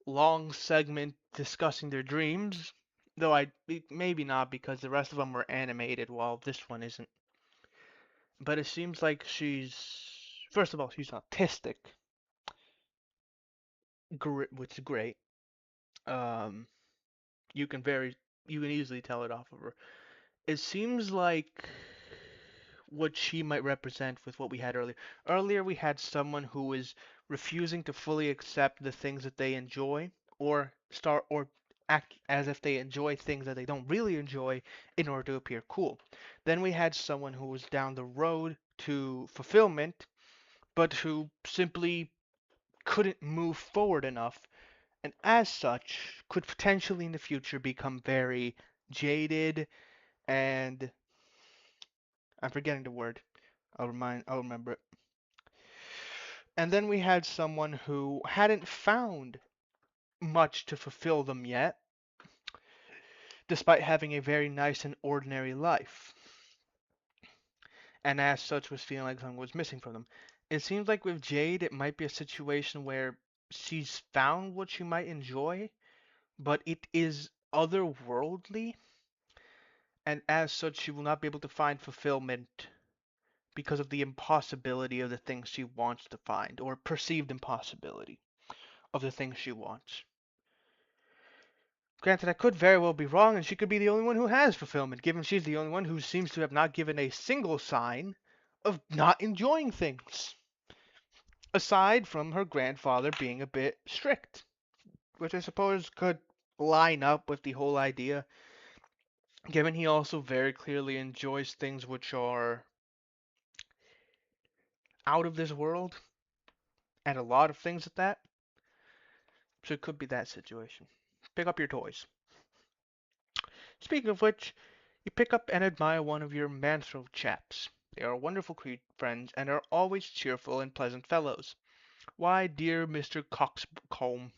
long segment discussing their dreams. Though maybe not because the rest of them were animated while this one isn't. But it seems like she's first of all she's autistic, which is great. Um, you can very you can easily tell it off of her. It seems like what she might represent with what we had earlier. Earlier, we had someone who is refusing to fully accept the things that they enjoy, or act as if they enjoy things that they don't really enjoy in order to appear cool. Then we had someone who was down the road to fulfillment, but who simply couldn't move forward enough, and as such could potentially in the future become very jaded and I'm forgetting the word. I'll remember it. And then we had someone who hadn't found much to fulfill them yet, despite having a very nice and ordinary life, and as such was feeling like something was missing from them. It seems like with Jade, it might be a situation where she's found what she might enjoy, but it is otherworldly, and as such, she will not be able to find fulfillment because of the impossibility of the things she wants to find, or perceived impossibility of the things she wants. Granted, I could very well be wrong, and she could be the only one who has fulfillment, given she's the only one who seems to have not given a single sign of not enjoying things, aside from her grandfather being a bit strict, which I suppose could line up with the whole idea, given he also very clearly enjoys things which are out of this world, and a lot of things at that. So it could be that situation. Pick up your toys. Speaking of which, you pick up and admire one of your manthrope chaps. They are wonderful friends and are always cheerful and pleasant fellows. Why, dear Mr. Coxcomb,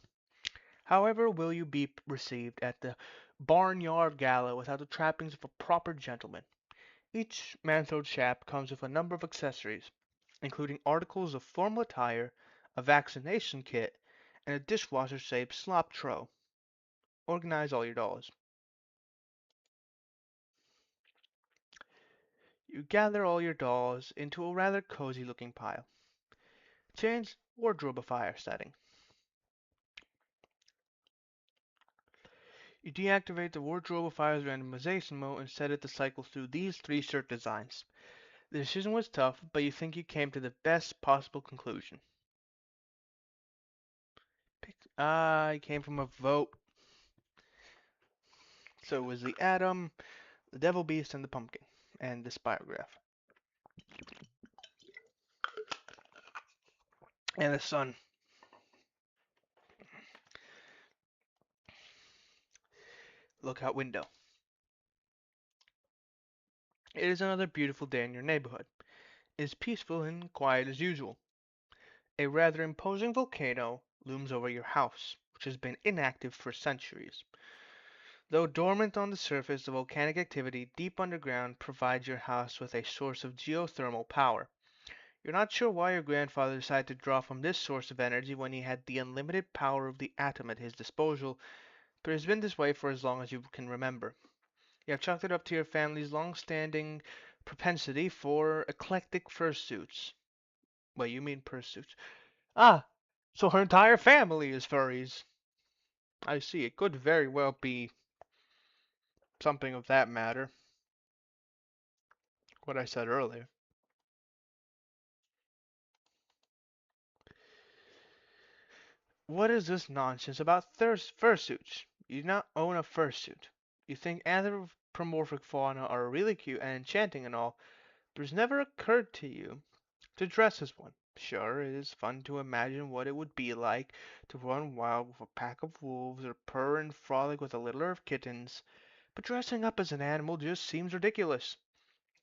however will you be received at the barnyard gala without the trappings of a proper gentleman? Each manthrope chap comes with a number of accessories, including articles of formal attire, a vaccination kit, and a dishwasher-safe slop tro. Organize all your dolls. You gather all your dolls into a rather cozy-looking pile. Change wardrobifier setting. You deactivate the wardrobifier's randomization mode and set it to cycle through these three shirt designs. The decision was tough, but you think you came to the best possible conclusion. I came from a vote. So it was the Atom, the Devil Beast, and the Pumpkin, and the Spirograph. And the Sun. Look out window. It is another beautiful day in your neighborhood. It is peaceful and quiet as usual. A rather imposing volcano looms over your house, which has been inactive for centuries. Though dormant on the surface, the volcanic activity deep underground provides your house with a source of geothermal power. You're not sure why your grandfather decided to draw from this source of energy when he had the unlimited power of the atom at his disposal, but it has been this way for as long as you can remember. You have chalked it up to your family's long-standing propensity for eclectic fursuits. Wait, you mean pursuits? Ah, so her entire family is furries. I see. It could very well be something of that matter. What I said earlier. What is this nonsense about fursuits? You do not own a fursuit. You think anthropomorphic fauna are really cute and enchanting and all, but it's never occurred to you to dress as one. Sure, it is fun to imagine what it would be like to run wild with a pack of wolves or purr and frolic with a litter of kittens, but dressing up as an animal just seems ridiculous.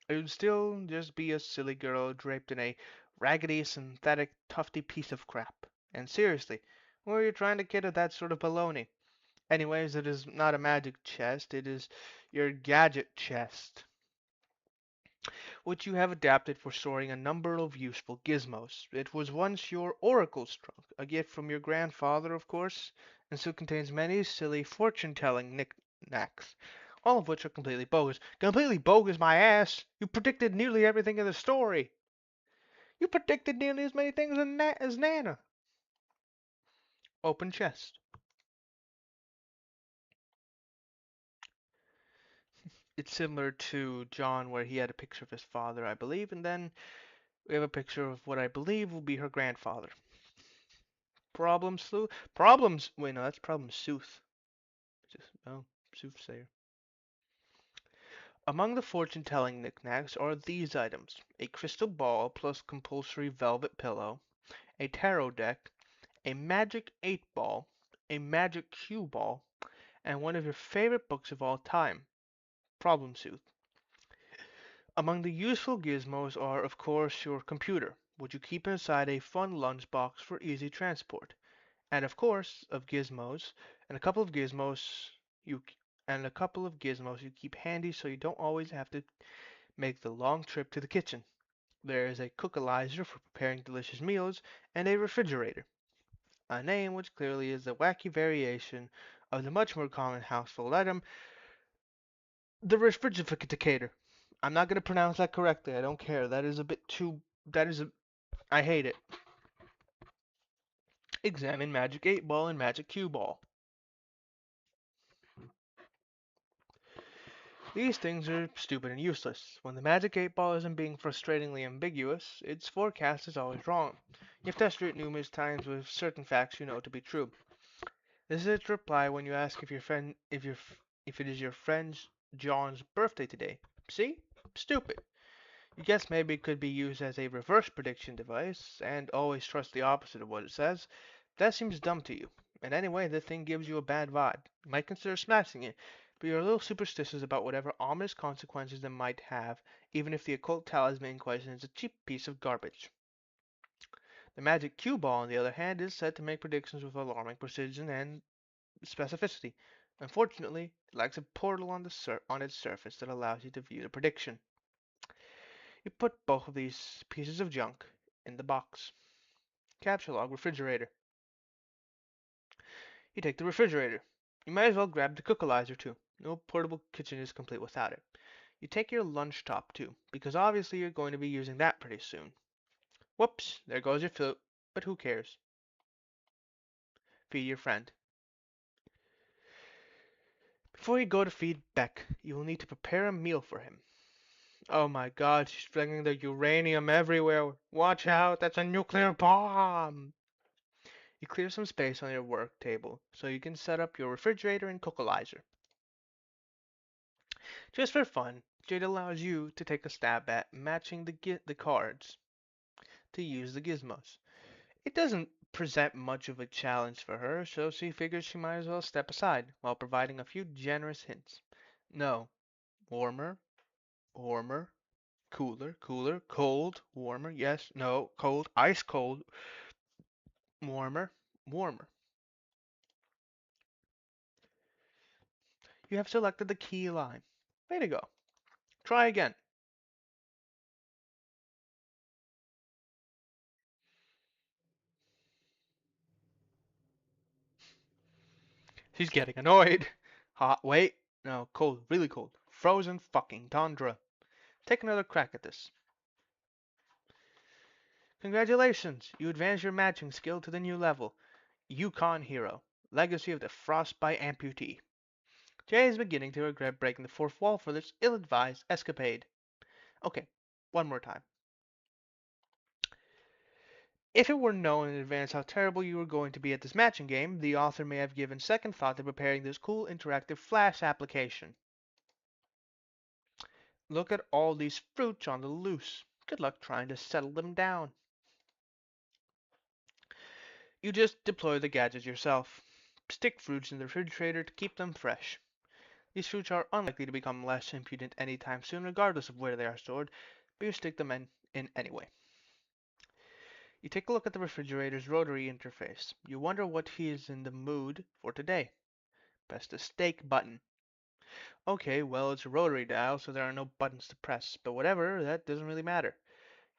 It would still just be a silly girl draped in a raggedy synthetic tufty piece of crap. And seriously, where are you trying to get at that sort of baloney? Anyways, it is not a magic chest, it is your gadget chest, which you have adapted for storing a number of useful gizmos. It was once your oracle's trunk, a gift from your grandfather, of course, and so contains many silly fortune-telling knickknacks, all of which are completely bogus. Completely bogus, my ass! You predicted nearly everything in the story! You predicted nearly as many things as Nana! Open chest. It's similar to John, where he had a picture of his father, I believe, and then we have a picture of what I believe will be her grandfather. Problem slew? Problems? Wait, no, that's problem sooth. Just, oh, soothsayer. Among the fortune-telling knickknacks are these items: a crystal ball plus compulsory velvet pillow, a tarot deck, a magic 8 ball, a magic cue ball, and one of your favorite books of all time, Problem Sooth. Among the useful gizmos are, of course, your computer, which you keep inside a fun lunchbox for easy transport, and of course, of gizmos, and a couple of gizmos you and a couple of gizmos you keep handy so you don't always have to make the long trip to the kitchen. There is a cookalizer for preparing delicious meals, and a refrigerator, a name which clearly is a wacky variation of the much more common household item, the refrigerator. I'm not going to pronounce that correctly. I don't care. That is a bit too. That is a. I hate it. Examine Magic 8 Ball and Magic Cue Ball. These things are stupid and useless. When the Magic 8 Ball isn't being frustratingly ambiguous, its forecast is always wrong. You've tested it numerous times with certain facts you know to be true. This is its reply when you ask if it is your friend John's birthday today. See? Stupid. You guess maybe it could be used as a reverse prediction device, and always trust the opposite of what it says. That seems dumb to you. And anyway, the thing gives you a bad vibe. You might consider smashing it, but you're a little superstitious about whatever ominous consequences it might have, even if the occult talisman in question is a cheap piece of garbage. The magic cue ball, on the other hand, is said to make predictions with alarming precision and specificity. Unfortunately, it lacks a portal on its surface that allows you to view the prediction. You put both of these pieces of junk in the box. Capture log refrigerator. You take the refrigerator. You might as well grab the cookalizer too. No portable kitchen is complete without it. You take your lunch top too, because obviously you're going to be using that pretty soon. Whoops, there goes your food, but who cares? Feed your friend. Before you go to feed Beck, you will need to prepare a meal for him. Oh my god, she's flinging the uranium everywhere. Watch out, that's a nuclear bomb! You clear some space on your work table so you can set up your refrigerator and cookalizer. Just for fun, Jade allows you to take a stab at matching the cards to use the gizmos. It doesn't present much of a challenge for her, so she figures she might as well step aside while providing a few generous hints. No, warmer, warmer, cooler, cooler, cold, warmer, yes, no, cold, ice cold, warmer, warmer. You have selected the key line. Way to go. Try again. She's getting annoyed. Hot, wait, no, cold, really cold. Frozen fucking tundra. Take another crack at this. Congratulations, you advanced your matching skill to the new level. Yukon Hero. Legacy of the Frostbite Amputee. Jay is beginning to regret breaking the fourth wall for this ill-advised escapade. Okay, one more time. If it were known in advance how terrible you were going to be at this matching game, the author may have given second thought to preparing this cool interactive Flash application. Look at all these fruits on the loose. Good luck trying to settle them down. You just deploy the gadgets yourself. Stick fruits in the refrigerator to keep them fresh. These fruits are unlikely to become less impudent anytime soon, regardless of where they are stored, but you stick them in anyway. You take a look at the refrigerator's rotary interface. You wonder what he is in the mood for today. Press the steak button. Okay, well, it's a rotary dial, so there are no buttons to press, but whatever, that doesn't really matter.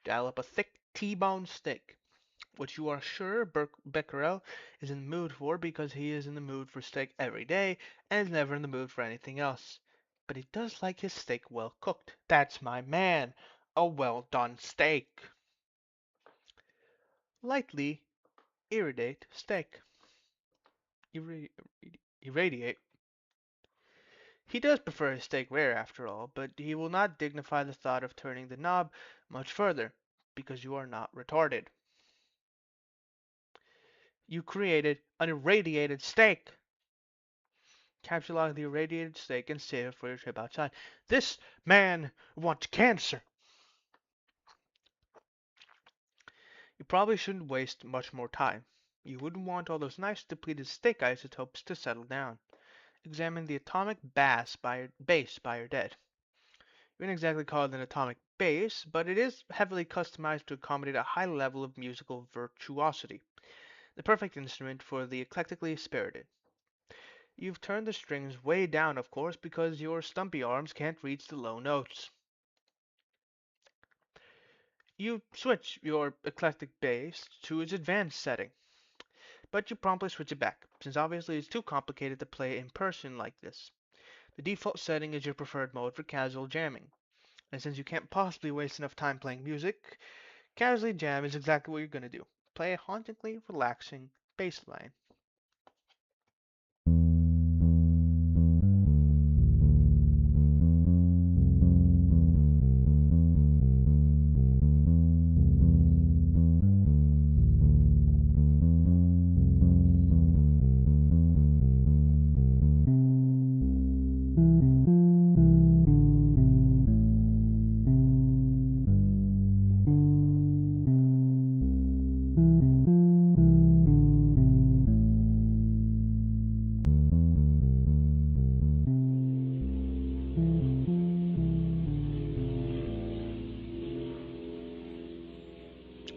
Dial up a thick T-bone steak, which you are sure Becquerel is in the mood for because he is in the mood for steak every day and is never in the mood for anything else. But he does like his steak well cooked. That's my man. A well done steak. Lightly irradiate steak. Irri- Irradiate. He does prefer his steak rare after all, but he will not dignify the thought of turning the knob much further, because you are not retarded. You created an irradiated steak. Capture the irradiated steak and save it for your trip outside. This man wants cancer. You probably shouldn't waste much more time. You wouldn't want all those nice depleted steak isotopes to settle down. Examine the atomic base by your dead. You wouldn't exactly call it an atomic base, but it is heavily customized to accommodate a high level of musical virtuosity. The perfect instrument for the eclectically spirited. You've turned the strings way down, of course, because your stumpy arms can't reach the low notes. You switch your eclectic bass to its advanced setting, but you promptly switch it back, since obviously it's too complicated to play in person like this. The default setting is your preferred mode for casual jamming, and since you can't possibly waste enough time playing music, casually jam is exactly what you're gonna do. Play a hauntingly relaxing bass line.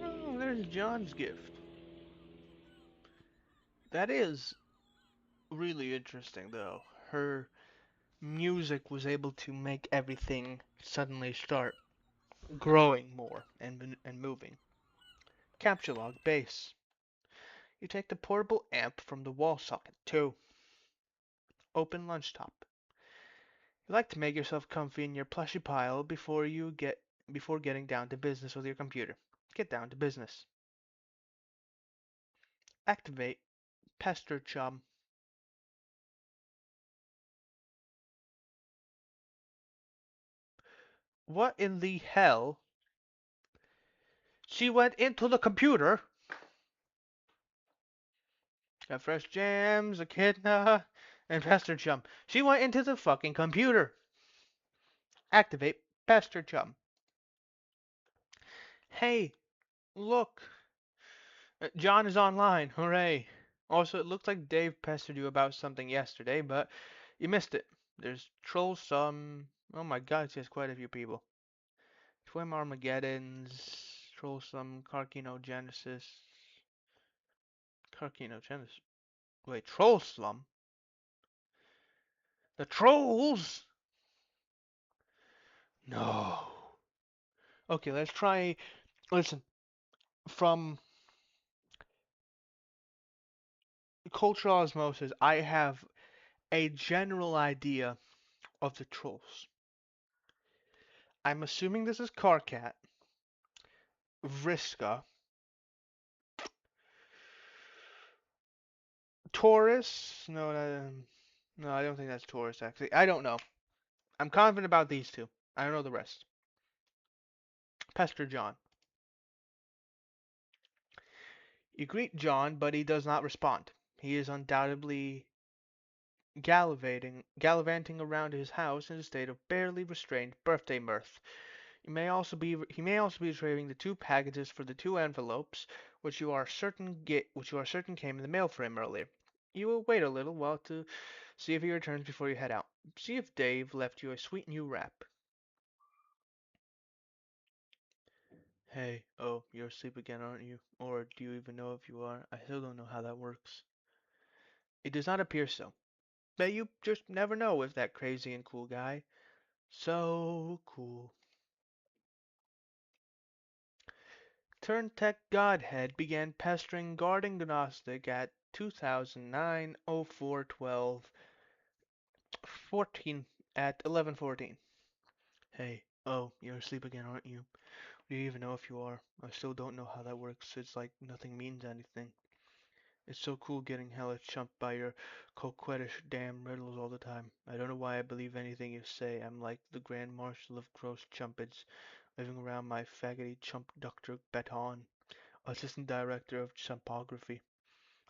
Oh, there's John's gift. That is really interesting, though. Her music was able to make everything suddenly start growing more and moving. Capture log base. You take the portable amp from the wall socket too. Open lunch top. You like to make yourself comfy in your plushy pile before getting down to business with your computer. Get down to business. Activate Pester Chum. What in the hell? She went into the computer. Got fresh jams, echidna, and Pester Chum. She went into the fucking computer. Activate Pester Chum. Hey, look. John is online. Hooray. Also, it looks like Dave pestered you about something yesterday, but you missed it. There's trolls some. Oh my god, he has quite a few people. Twim Armageddons, troll some Carcinogenesis. Carcinogenesis. Wait, troll slum? The trolls? No. Okay, let's try. Listen, from cultural osmosis, I have a general idea of the trolls. I'm assuming this is Karkat, Vriska, Taurus. No, no, I don't think that's Taurus. Actually, I don't know. I'm confident about these two. I don't know the rest. Pester John. You greet John, but he does not respond. He is undoubtedly gallivanting around his house in a state of barely restrained birthday mirth. He may also be retrieving the two packages for the two envelopes which you are certain came in the mail for him earlier. You will wait a little while to see if he returns before you head out. See if Dave left you a sweet new wrap. Hey, oh, you're asleep again, aren't you? Or do you even know if you are? I still don't know how that works. It does not appear so. But you just never know with that crazy and cool guy. So cool. Turntech Godhead began pestering Guarding Gnostic at 2009-04-12 14 at 11:14. Hey, oh, you're asleep again, aren't you? Do you even know if you are? I still don't know how that works. It's like nothing means anything. It's so cool getting hella chumped by your coquettish damn riddles all the time. I don't know why I believe anything you say. I'm like the Grand Marshal of gross chumpets, living around my faggoty chump Dr. Baton, assistant director of chumpography,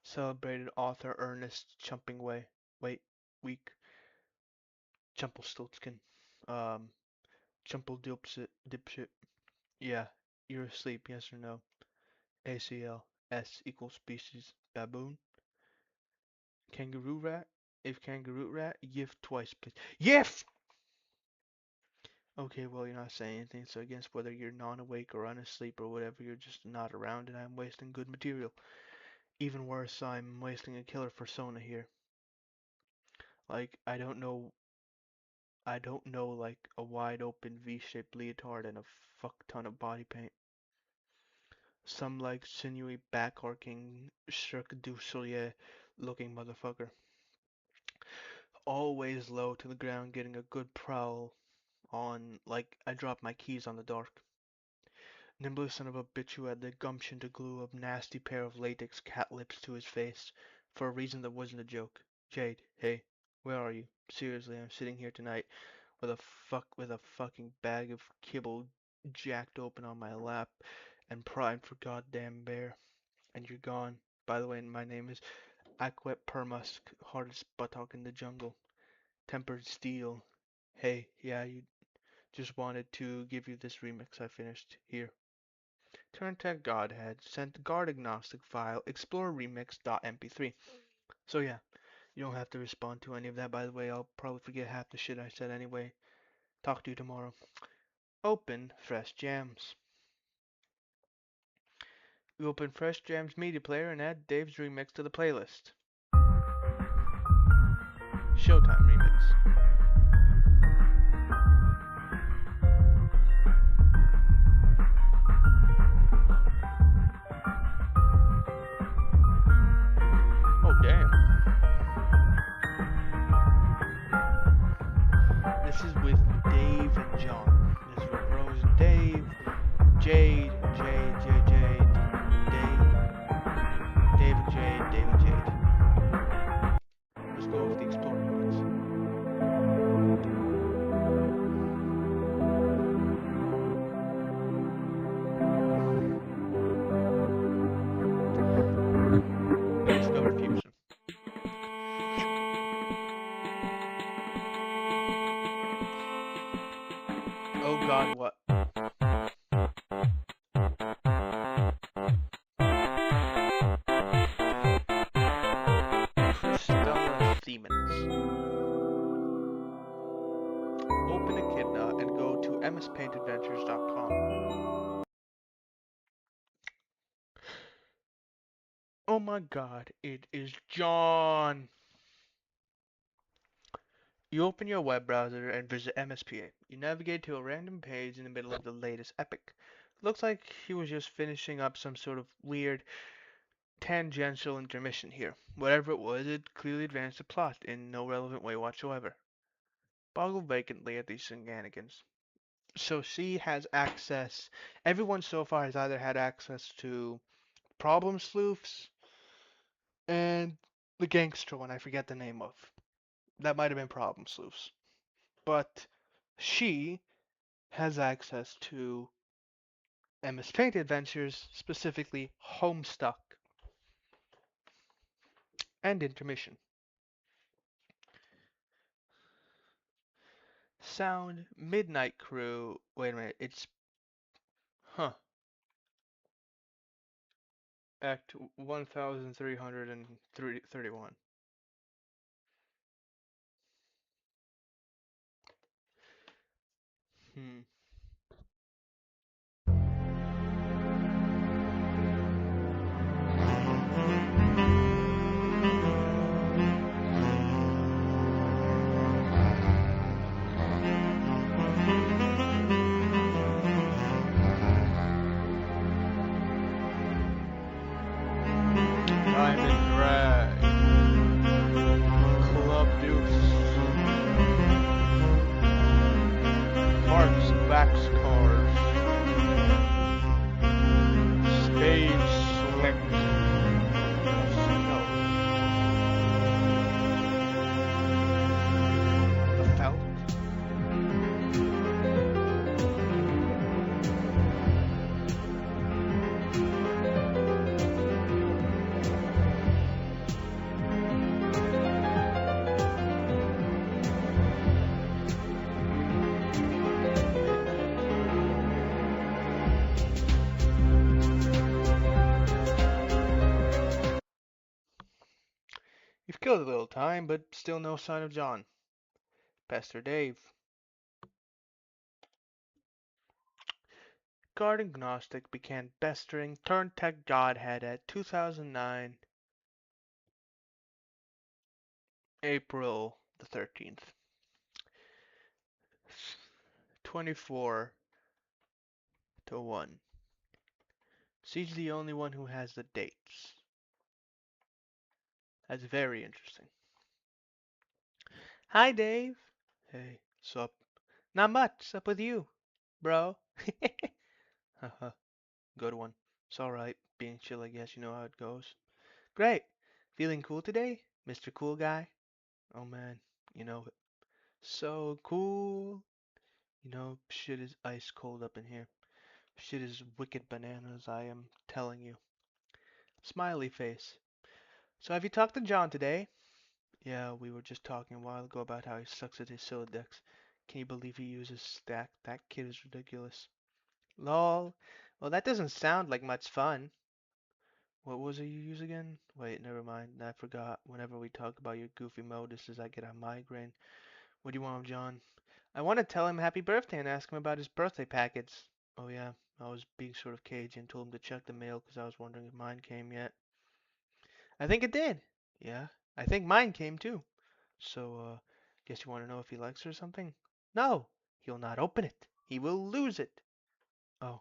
celebrated author Ernest Chumpingway. Wait, Week, Chumpelstiltskin, um, Dipshit. Yeah, you're asleep, yes or no? ACL, S equals species, baboon. Kangaroo rat? If kangaroo rat, yiff twice, please. Yiff! Okay, well, you're not saying anything, so I guess whether you're non-awake or unasleep or whatever, you're just not around and I'm wasting good material. Even worse, I'm wasting a killer persona here. Like, I don't know, like, a wide open V-shaped leotard and a fuck ton of body paint. Some, like, sinewy back-arcing Cirque du Soleil looking motherfucker. Always low to the ground, getting a good prowl on, like, I dropped my keys on the dark. Nimble son of a bitch who had the gumption to glue a nasty pair of latex cat lips to his face, for a reason that wasn't a joke. Jade, hey, where are you? Seriously, I'm sitting here tonight with a fucking bag of kibble jacked open on my lap and primed for goddamn bear. And you're gone. By the way, my name is Aquet Permusk, hardest buttock in the jungle. Tempered steel. Hey, yeah, you just wanted to give you this remix I finished. Here. Turntech Godhead sent guard agnostic file explore remix.mp3. So yeah, you don't have to respond to any of that. By the way, I'll probably forget half the shit I said anyway. Talk to you tomorrow. Open Fresh Jams. We open Fresh Jams media player and add Dave's remix to the playlist. Showtime remix. Oh damn. This is with Dave and John. This is with Rose and Dave, Jade, Jade, Dave and Jade, Dave and Jade. Let's go with the Explore remix. No discover fusion. Oh god, what? mspaintadventures.com. Oh my god, it is John! You open your web browser and visit MSPA. You navigate to a random page in the middle of the latest epic. Looks like he was just finishing up some sort of weird tangential intermission here. Whatever it was, it clearly advanced the plot in no relevant way whatsoever. Boggle vacantly at these shenanigans. So she has access. Everyone so far has either had access to Problem Sleuths and the gangster one I forget the name of. That might have been Problem Sleuths. But she has access to MS Paint Adventures, specifically Homestuck and Intermission. Sound Midnight Crew. Wait a minute. It's huh. Act 1331. Hmm. Diamond Drag. Club Deuce. Marks Wax Cars. Stage Select. No. The Felt. You've killed a little time, but still no sign of John. Pastor Dave. Garden Gnostic began pestering Turn Tech Godhead at 2009 April the 13th. 24 to 1. She's the only one who has the dates. That's very interesting. Hi, Dave. Hey, sup? Not much. Sup with you, bro? Haha, good one. It's alright. Being chill, I guess you know how it goes. Great. Feeling cool today, Mr. Cool Guy? Oh man, you know, so cool. You know, shit is ice cold up in here. Shit is wicked bananas, I am telling you. Smiley face. So have you talked to John today? Yeah, we were just talking a while ago about how he sucks at his Sylladex. Can you believe he uses Stack? That kid is ridiculous. Lol. Well, that doesn't sound like much fun. What was it you use again? Wait, never mind. I forgot. Whenever we talk about your goofy modus, I get a migraine. What do you want, John? I want to tell him happy birthday and ask him about his birthday packets. Oh yeah, I was being sort of cagey and told him to check the mail because I was wondering if mine came yet. I think it did. Yeah, I think mine came too. So, guess you want to know if he likes it or something? No, he'll not open it. He will lose it. Oh,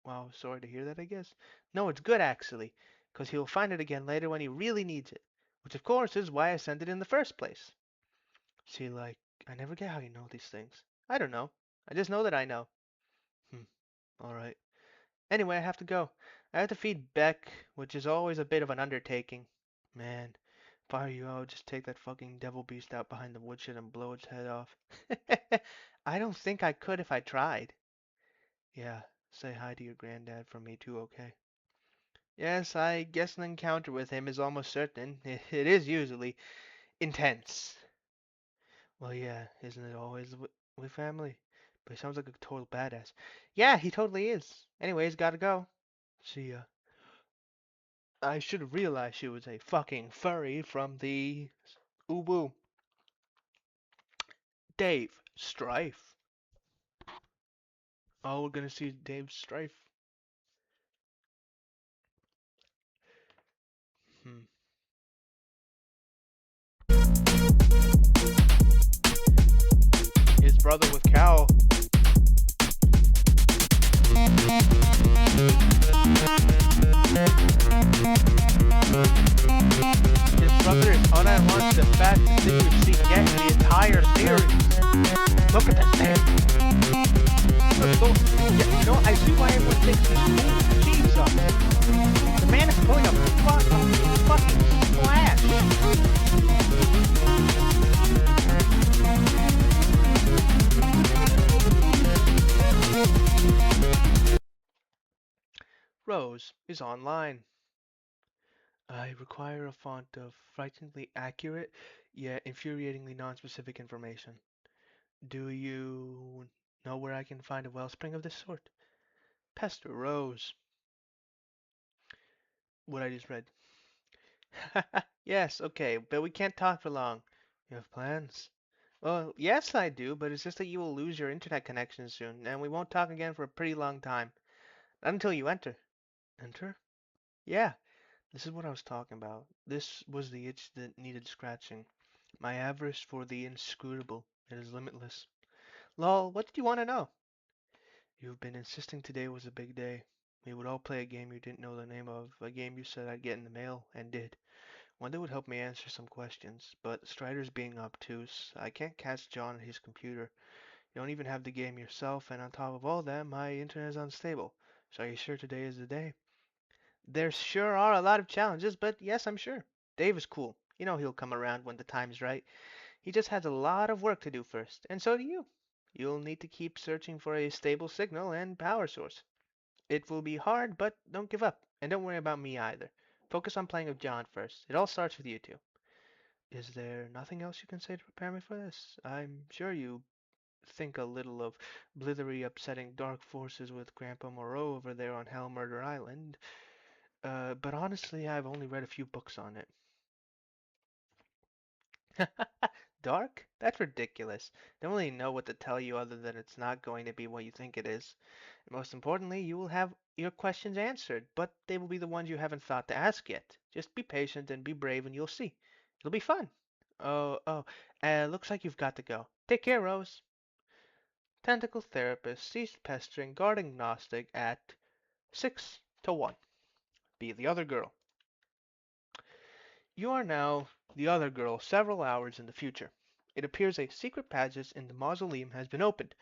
wow, sorry to hear that, I guess. No, it's good actually, because he'll find it again later when he really needs it. Which, of course, is why I sent it in the first place. See, like, I never get how you know these things. I don't know. I just know that I know. Hmm, alright. Anyway, I have to go. I have to feed Beck, which is always a bit of an undertaking. Man, if I were you, I would just take that fucking devil beast out behind the woodshed and blow its head off. I don't think I could if I tried. Yeah, say hi to your granddad from me too, okay? Yes, I guess an encounter with him is almost certain. It is usually intense. Well, yeah, isn't it always with family? But he sounds like a total badass. Yeah, he totally is. Anyways, gotta go. See ya. I should have realized she was a fucking furry from the Uwu. Dave, Strife. Oh, we're gonna see Dave's strife. Hmm. His brother with Cal. His brother is unironically the fastest thing we've seen yet in the entire series. Look at this thing. Look, yeah, you know, I see why everyone thinks he's cool. Jesus. The man is pulling a fucking splash. Rose is online. I require a font of frighteningly accurate, yet infuriatingly non-specific information. Do you know where I can find a wellspring of this sort? Pester Rose. What I just read. Yes, okay, but we can't talk for long. You have plans? Well, yes, I do, but it's just that you will lose your internet connection soon, and we won't talk again for a pretty long time. Not until you enter. Enter? Yeah, this is what I was talking about. This was the itch that needed scratching. My avarice for the inscrutable. It is limitless. Lol, what did you want to know? You've been insisting today was a big day. We would all play a game you didn't know the name of, a game you said I'd get in the mail, and did. One that would help me answer some questions, but Strider's being obtuse. I can't catch John at his computer. You don't even have the game yourself, and on top of all that, my internet is unstable. So are you sure today is the day? There sure are a lot of challenges, but yes, I'm sure. Dave is cool. You know he'll come around when the time's right. He just has a lot of work to do first, and so do you. You'll need to keep searching for a stable signal and power source. It will be hard, but don't give up. And don't worry about me either. Focus on playing with John first. It all starts with you two. Is there nothing else you can say to prepare me for this? I'm sure you think a little of blithery upsetting dark forces with Grandpa Moreau over there on Hell Murder Island. But honestly, I've only read a few books on it. Dark? That's ridiculous. Don't really know what to tell you other than it's not going to be what you think it is. And most importantly, you will have your questions answered, but they will be the ones you haven't thought to ask yet. Just be patient and be brave and you'll see. It'll be fun. Looks like you've got to go. Take care, Rose. Tentacle therapist ceased pestering guarding Gnostic at 6 to 1. Be the other girl. You are now the other girl several hours in the future. It appears a secret passage in the mausoleum has been opened.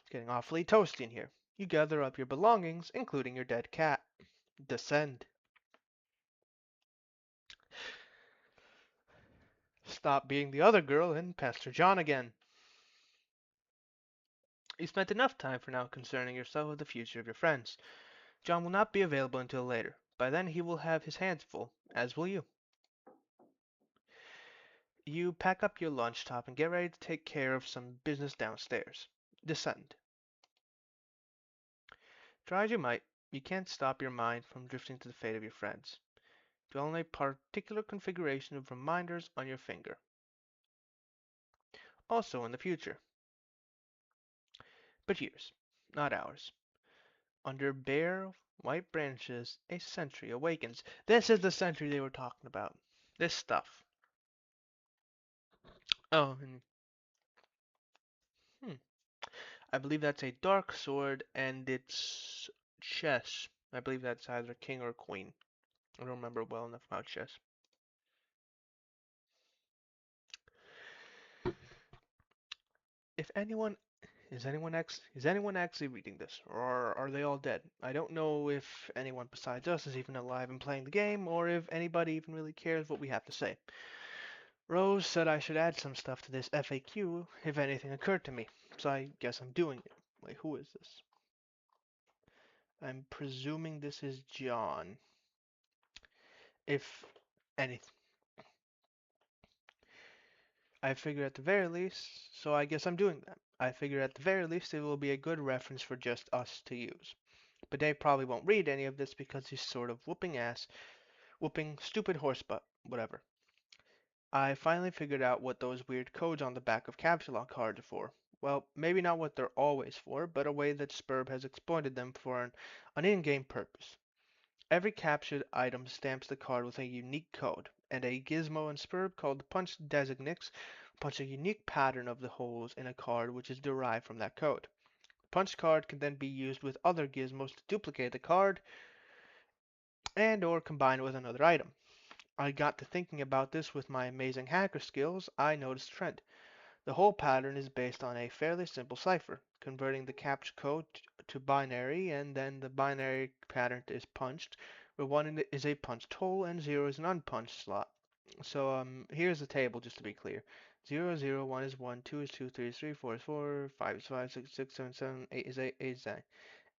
It's getting awfully toasty in here. You gather up your belongings, including your dead cat. Descend. Stop being the other girl and pester John again. You spent enough time for now concerning yourself with the future of your friends. John will not be available until later. By then he will have his hands full, as will you. You pack up your lunch top and get ready to take care of some business downstairs. Descend. Try as you might, you can't stop your mind from drifting to the fate of your friends. Dwell on a particular configuration of reminders on your finger. Also in the future. But years, not hours. Under bare white branches, a sentry awakens. This is the sentry they were talking about. This stuff. Oh, and hmm, I believe that's a dark sword, and it's chess. I believe that's either king or queen. I don't remember well enough about chess. If anyone is anyone actually reading this, or are they all dead? I don't know if anyone besides us is even alive and playing the game, or if anybody even really cares what we have to say. Rose said I should add some stuff to this FAQ if anything occurred to me, so I guess I'm doing it. Wait, who is this? I'm presuming this is John. If anything, I figure at the very least, so I guess I'm doing that. I figure at the very least it will be a good reference for just us to use. But Dave probably won't read any of this because he's sort of whooping stupid horse butt, whatever. I finally figured out what those weird codes on the back of capsule lock cards are for. Well, maybe not what they're always for, but a way that Spurb has exploited them for an in-game purpose. Every captured item stamps the card with a unique code, and a gizmo in Spurb called the punch designates punch a unique pattern of the holes in a card which is derived from that code. The punch card can then be used with other gizmos to duplicate the card and or combine it with another item. I got to thinking about this with my amazing hacker skills. I noticed a trend. The whole pattern is based on a fairly simple cipher, converting the captcha code to binary, and then the binary pattern is punched, where 1 is a punched hole and 0 is an unpunched slot. So here's the table just to be clear. 0, 0, 1 is 1, 2 is 2, 3 is 3, 4 is 4, 5 is 5, 6, 6, 7, 7, 8 is 8, 8 is 9.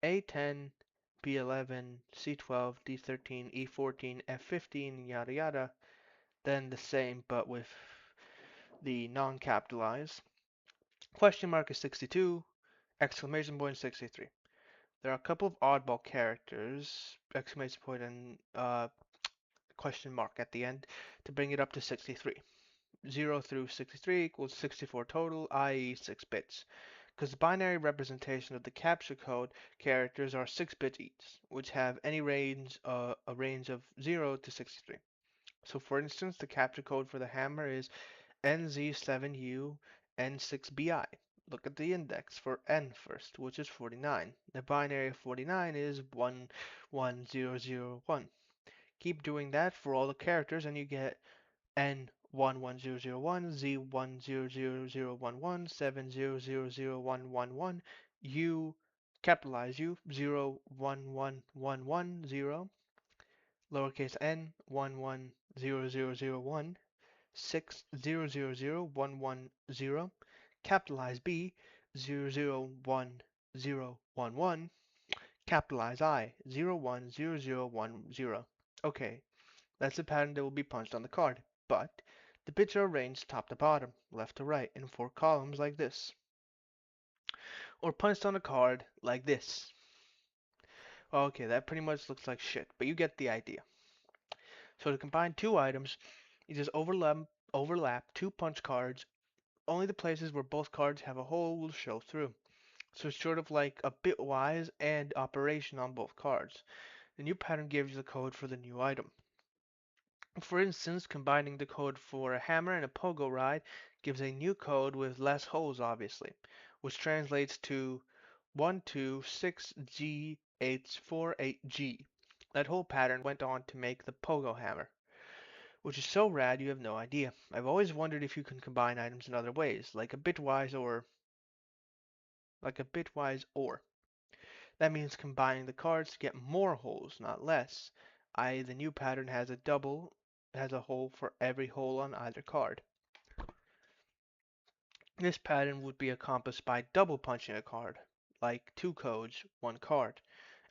A10, B11, C12, D13, E14, F15, yada yada. Then the same but with the non-capitalized. Question mark is 62, exclamation point 63. There are a couple of oddball characters, exclamation point and question mark at the end, to bring it up to 63. 0 through 63 equals 64 total, i.e. 6 bits. Because the binary representation of the captcha code characters are 6 bits each, which have any range, a range of 0 to 63. So for instance, the captcha code for the hammer is NZ7U N6BI. Look at the index for N first, which is 49. The binary of 49 is 11001. Keep doing that for all the characters and you get N11001, Z1000011, 7000111, U, capitalize U, 011110, lowercase n, 110001, 6000110, capitalize B, 001011, capitalize I, 010010. Okay, that's the pattern that will be punched on the card, but the bits are arranged top to bottom, left to right, in 4 columns like this, or punched on a card like this. Okay, that pretty much looks like shit, but you get the idea. So to combine 2 items, you just overlap 2 punch cards. Only the places where both cards have a hole will show through. So it's sort of like a bitwise and operation on both cards. The new pattern gives you the code for the new item. For instance, combining the code for a hammer and a pogo ride gives a new code with less holes obviously, which translates to 126G848G. That whole pattern went on to make the pogo hammer, which is so rad you have no idea. I've always wondered if you can combine items in other ways, like a bitwise or. That means combining the cards to get more holes, not less. I.e. the new pattern has a hole for every hole on either card. This pattern would be accomplished by double punching a card, like 2 codes, 1 card.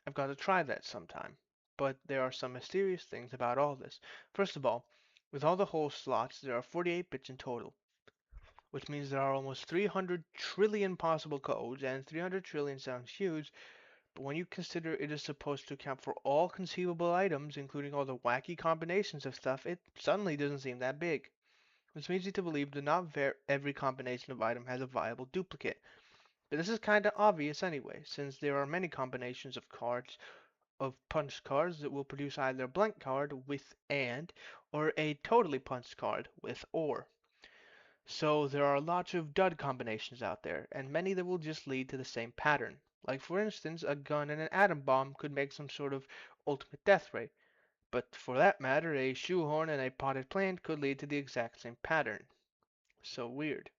I've got to try that sometime. But there are some mysterious things about all this. First of all, with all the hole slots, there are 48 bits in total, which means there are almost 300 trillion possible codes, and 300 trillion sounds huge, but when you consider it is supposed to account for all conceivable items, including all the wacky combinations of stuff, it suddenly doesn't seem that big. Which leads you to believe that not every combination of item has a viable duplicate. But this is kinda obvious anyway, since there are many combinations of punched cards that will produce either a blank card with and, or a totally punched card with or. So there are lots of dud combinations out there, and many that will just lead to the same pattern. Like for instance, a gun and an atom bomb could make some sort of ultimate death ray, but for that matter, a shoehorn and a potted plant could lead to the exact same pattern. So weird.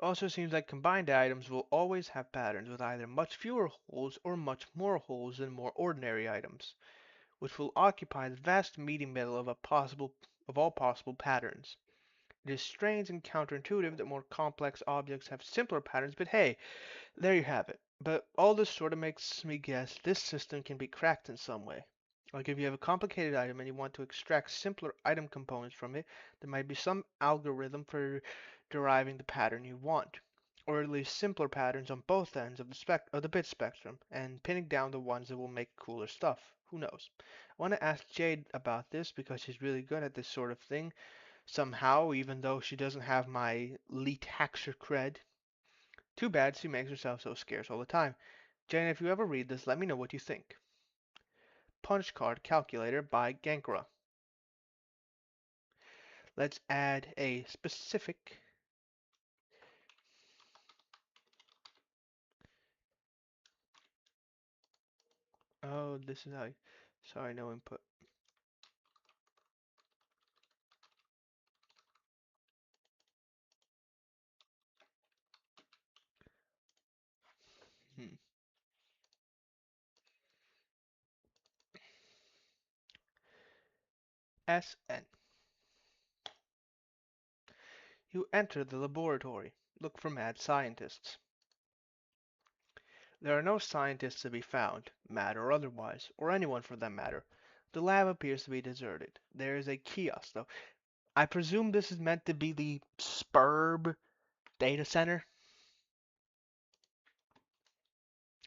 Also seems like combined items will always have patterns with either much fewer holes or much more holes than more ordinary items, which will occupy the vast meaty middle of all possible patterns. It is strange and counterintuitive that more complex objects have simpler patterns, but hey, there you have it. But all this sort of makes me guess this system can be cracked in some way. Like if you have a complicated item and you want to extract simpler item components from it, there might be some algorithm for deriving the pattern you want. Or at least simpler patterns on both ends of the bit spectrum, and pinning down the ones that will make cooler stuff. Who knows? I want to ask Jade about this because she's really good at this sort of thing, somehow, even though she doesn't have my elite hacker cred. Too bad she makes herself so scarce all the time. Jane, if you ever read this, let me know what you think. Punch card calculator by Gankra. Let's add a specific. Oh, this is how. Sorry, no input. Hmm. SN. You enter the laboratory. Look for mad scientists. There are no scientists to be found, mad or otherwise, or anyone for that matter. The lab appears to be deserted. There is a kiosk, though. I presume this is meant to be the Spurb data center.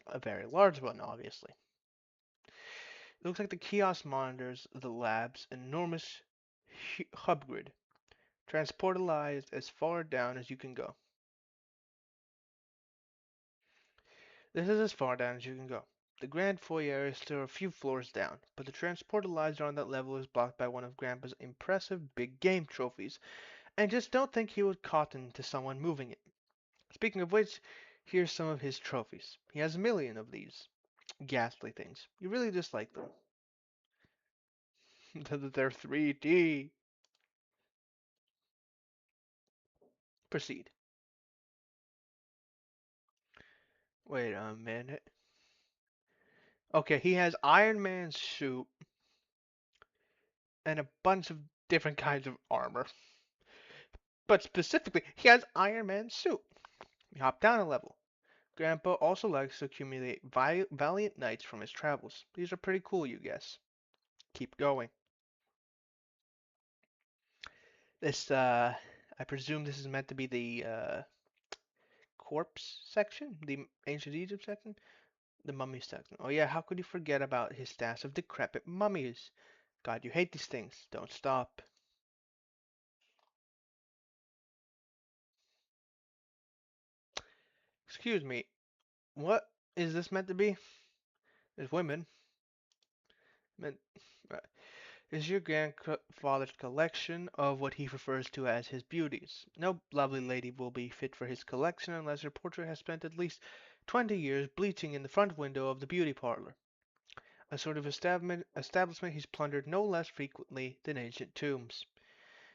A very large one, obviously. It looks like the kiosk monitors the lab's enormous hub grid, transportalized as far down as you can go. This is as far down as you can go. The grand foyer is still a few floors down, but the transportalizer on that level is blocked by one of Grandpa's impressive big game trophies, and just don't think he would cotton to someone moving it. Speaking of which, here's some of his trophies. He has a million of these ghastly things. You really dislike them. They're 3D. Proceed. Wait a minute. Okay, he has Iron Man's suit and a bunch of different kinds of armor. But specifically, he has Iron Man's suit. You hop down a level. Grandpa also likes to accumulate Valiant Knights from his travels. These are pretty cool, you guess. Keep going. This, I presume this is meant to be the, corpse section? The ancient Egypt section? The mummy section. Oh yeah, how could you forget about his stash of decrepit mummies? God, you hate these things. Don't stop. Excuse me, what is this meant to be? There's women. Meant, uh, is your grandfather's collection of what he refers to as his beauties. No lovely lady will be fit for his collection unless her portrait has spent at least 20 years bleaching in the front window of the beauty parlor. A sort of establishment he's plundered no less frequently than ancient tombs.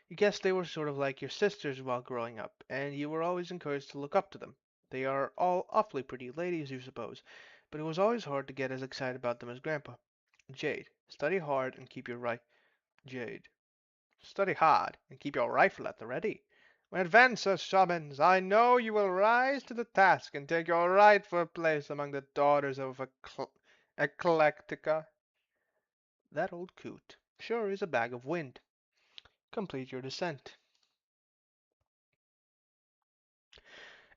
You guess they were sort of like your sisters while growing up, and you were always encouraged to look up to them. They are all awfully pretty ladies, you suppose, but it was always hard to get as excited about them as Grandpa. Jade, study hard and keep your right. Jade, study hard and keep your rifle at the ready. When adventure summons, I know you will rise to the task and take your rightful place among the daughters of Eclectica. That old coot sure is a bag of wind. Complete your descent.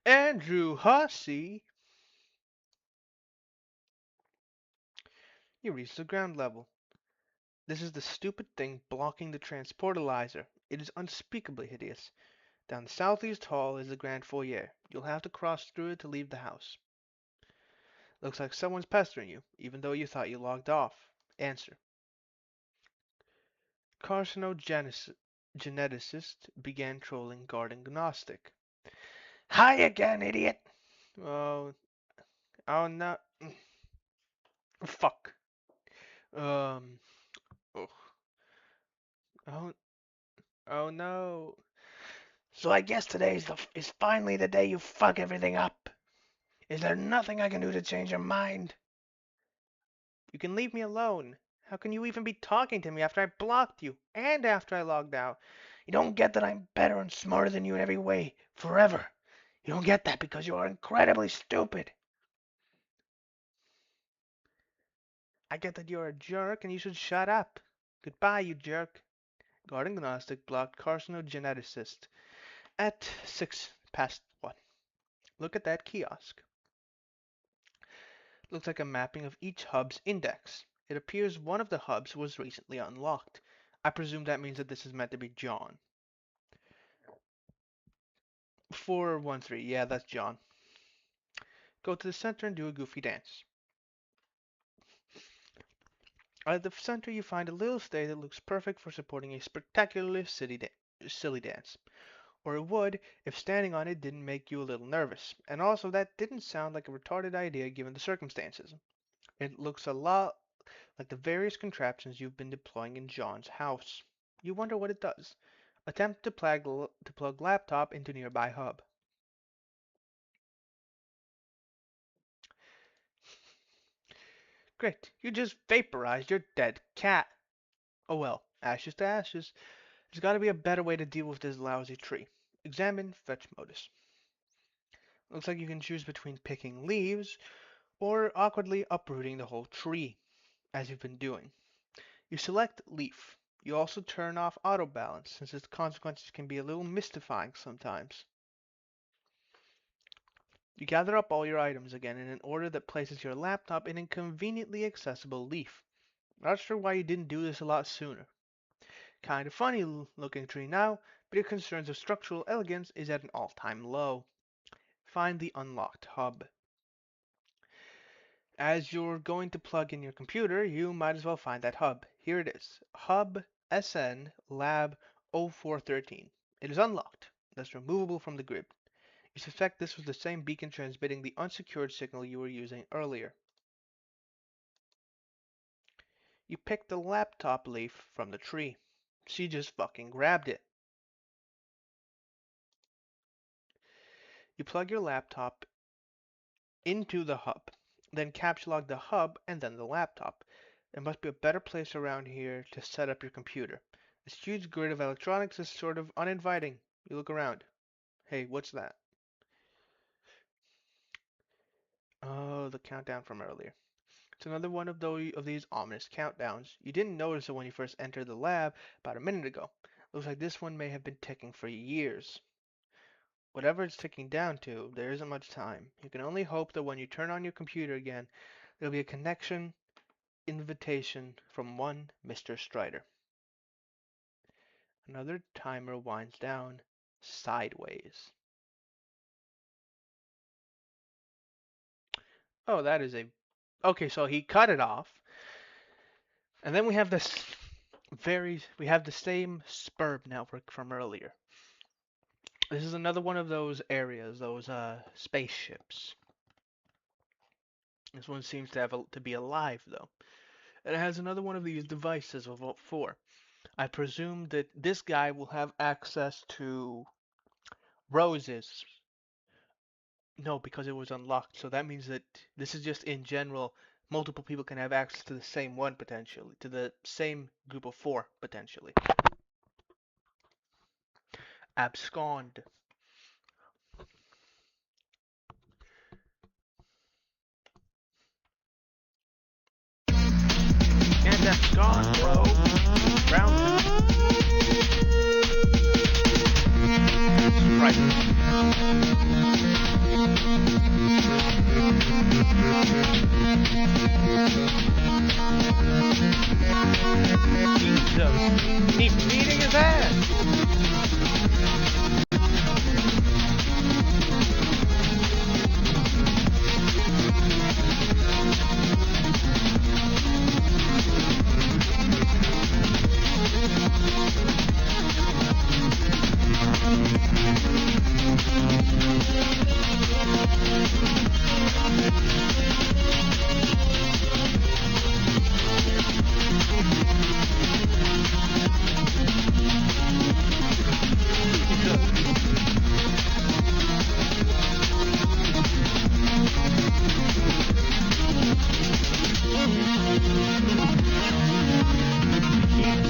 Andrew Hussey. You reach the ground level. This is the stupid thing blocking the transportalizer. It is unspeakably hideous. Down the southeast hall is the grand foyer. You'll have to cross through it to leave the house. Looks like someone's pestering you, even though you thought you logged off. Answer. Carcinogeneticist began trolling Garden Gnostic. Hi again, idiot! Oh, oh no. Fuck. Um, oh, oh, oh no. So I guess today is finally the day you fuck everything up. Is there nothing I can do to change your mind? You can leave me alone. How can you even be talking to me after I blocked you and after I logged out? You don't get that I'm better and smarter than you in every way, forever. You don't get that because you are incredibly stupid. I get that you're a jerk and you should shut up. Goodbye, you jerk. Guarding Gnostic blocked carcinogeneticist at 1:06. Look at that kiosk. Looks like a mapping of each hub's index. It appears one of the hubs was recently unlocked. I presume that means that this is meant to be John. 413. Yeah, that's John. Go to the center and do a goofy dance. At the center, you find a little stage that looks perfect for supporting a spectacularly silly dance. Or it would if standing on it didn't make you a little nervous. And also, that didn't sound like a retarded idea given the circumstances. It looks a lot like the various contraptions you've been deploying in John's house. You wonder what it does. Attempt to plug laptop into nearby hub. Great, you just vaporized your dead cat. Oh well, ashes to ashes. There's gotta be a better way to deal with this lousy tree. Examine fetch modus. Looks like you can choose between picking leaves or awkwardly uprooting the whole tree, as you've been doing. You select leaf. You also turn off auto balance, since its consequences can be a little mystifying sometimes. You gather up all your items again in an order that places your laptop in a conveniently accessible leaf. Not sure why you didn't do this a lot sooner. Kind of funny looking tree now, but your concerns of structural elegance is at an all-time low. Find the unlocked hub. As you're going to plug in your computer, you might as well find that hub. Here it is. Hub SN Lab 0413. It is unlocked, thus removable from the grid. You suspect this was the same beacon transmitting the unsecured signal you were using earlier. You picked the laptop leaf from the tree. She just fucking grabbed it. You plug your laptop into the hub, then caps log the hub and then the laptop. There must be a better place around here to set up your computer. This huge grid of electronics is sort of uninviting. You look around. Hey, what's that? Oh, the countdown from earlier. It's another one of these ominous countdowns. You didn't notice it when you first entered the lab about a minute ago. Looks like this one may have been ticking for years. Whatever it's ticking down to, there isn't much time. You can only hope that when you turn on your computer again, there'll be a connection invitation from one Mr. Strider. Another timer winds down sideways. Oh, that is a... Okay, so he cut it off. And then we have this we have the same Spurb network from earlier. This is another one of those areas, those spaceships. This one seems to to be alive though. And it has another one of these devices of Vault 4. I presume that this guy will have access to Rose's. No, because it was unlocked. So that means that this is just in general, multiple people can have access to the same one potentially, to the same group of 4 potentially. Abscond. And abscond, bro. Round 2. Jesus. He's beating his ass.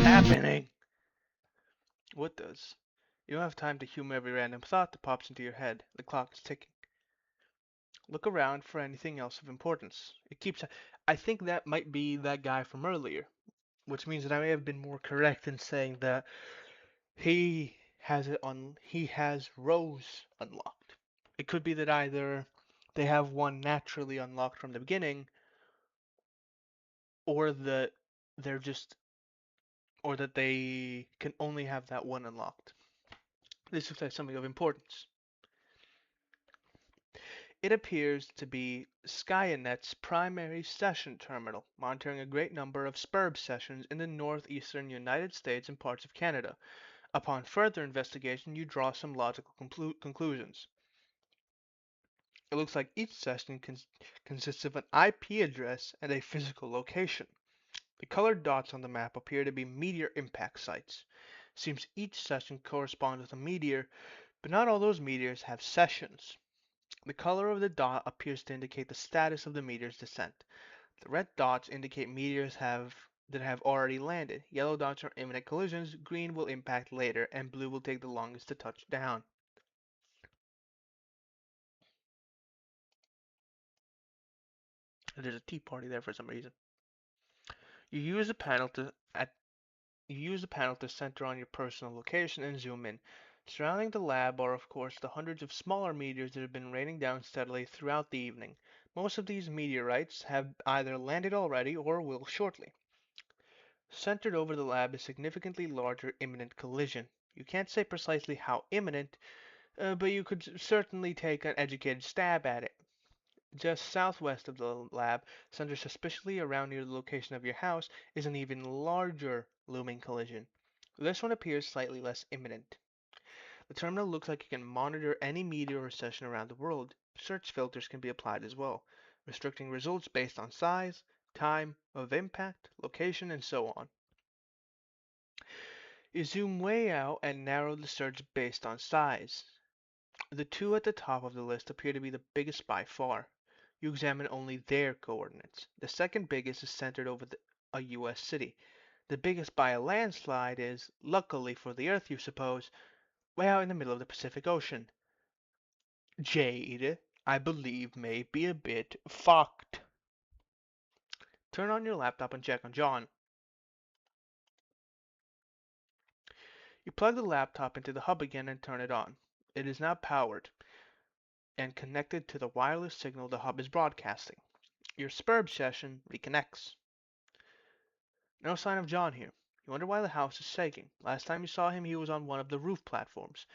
Happening. What does? You don't have time to humor every random thought that pops into your head. The clock is ticking. Look around for anything else of importance. It keeps. I think that might be that guy from earlier, which means that I may have been more correct in saying that he has it on. He has Rose unlocked. It could be that either they have one naturally unlocked from the beginning, or that they're just, or that they can only have that one unlocked. This looks like something of importance. It appears to be Skynet's primary session terminal, monitoring a great number of SPURB sessions in the northeastern United States and parts of Canada. Upon further investigation, you draw some logical conclusions. It looks like each session consists of an IP address and a physical location. The colored dots on the map appear to be meteor impact sites. Seems each session corresponds with a meteor, but not all those meteors have sessions. The color of the dot appears to indicate the status of the meteor's descent. The red dots indicate meteors that have already landed. Yellow dots are imminent collisions, green will impact later, and blue will take the longest to touch down. There's a tea party there for some reason. You use the panel to at You use the panel to center on your personal location and zoom in. Surrounding the lab are of course the hundreds of smaller meteors that have been raining down steadily throughout the evening. Most of these meteorites have either landed already or will shortly. Centered over the lab is significantly larger imminent collision. You can't say precisely how imminent, but you could certainly take an educated stab at it. Just southwest of the lab, centered suspiciously around near the location of your house, is an even larger looming collision. This one appears slightly less imminent. The terminal looks like it can monitor any meteor recession around the world. Search filters can be applied as well, restricting results based on size, time of impact, location, and so on. You zoom way out and narrow the search based on size. The two at the top of the list appear to be the biggest by far. You examine only their coordinates. The second biggest is centered over a US city. The biggest by a landslide is, luckily for the Earth you suppose, way out in the middle of the Pacific Ocean. Jade, I believe, may be a bit fucked. Turn on your laptop and check on John. You plug the laptop into the hub again and turn it on. It is now powered and connected to the wireless signal the hub is broadcasting. Your SPURB session reconnects. No sign of John here. You wonder why the house is shaking. Last time you saw him, he was on one of the roof platforms.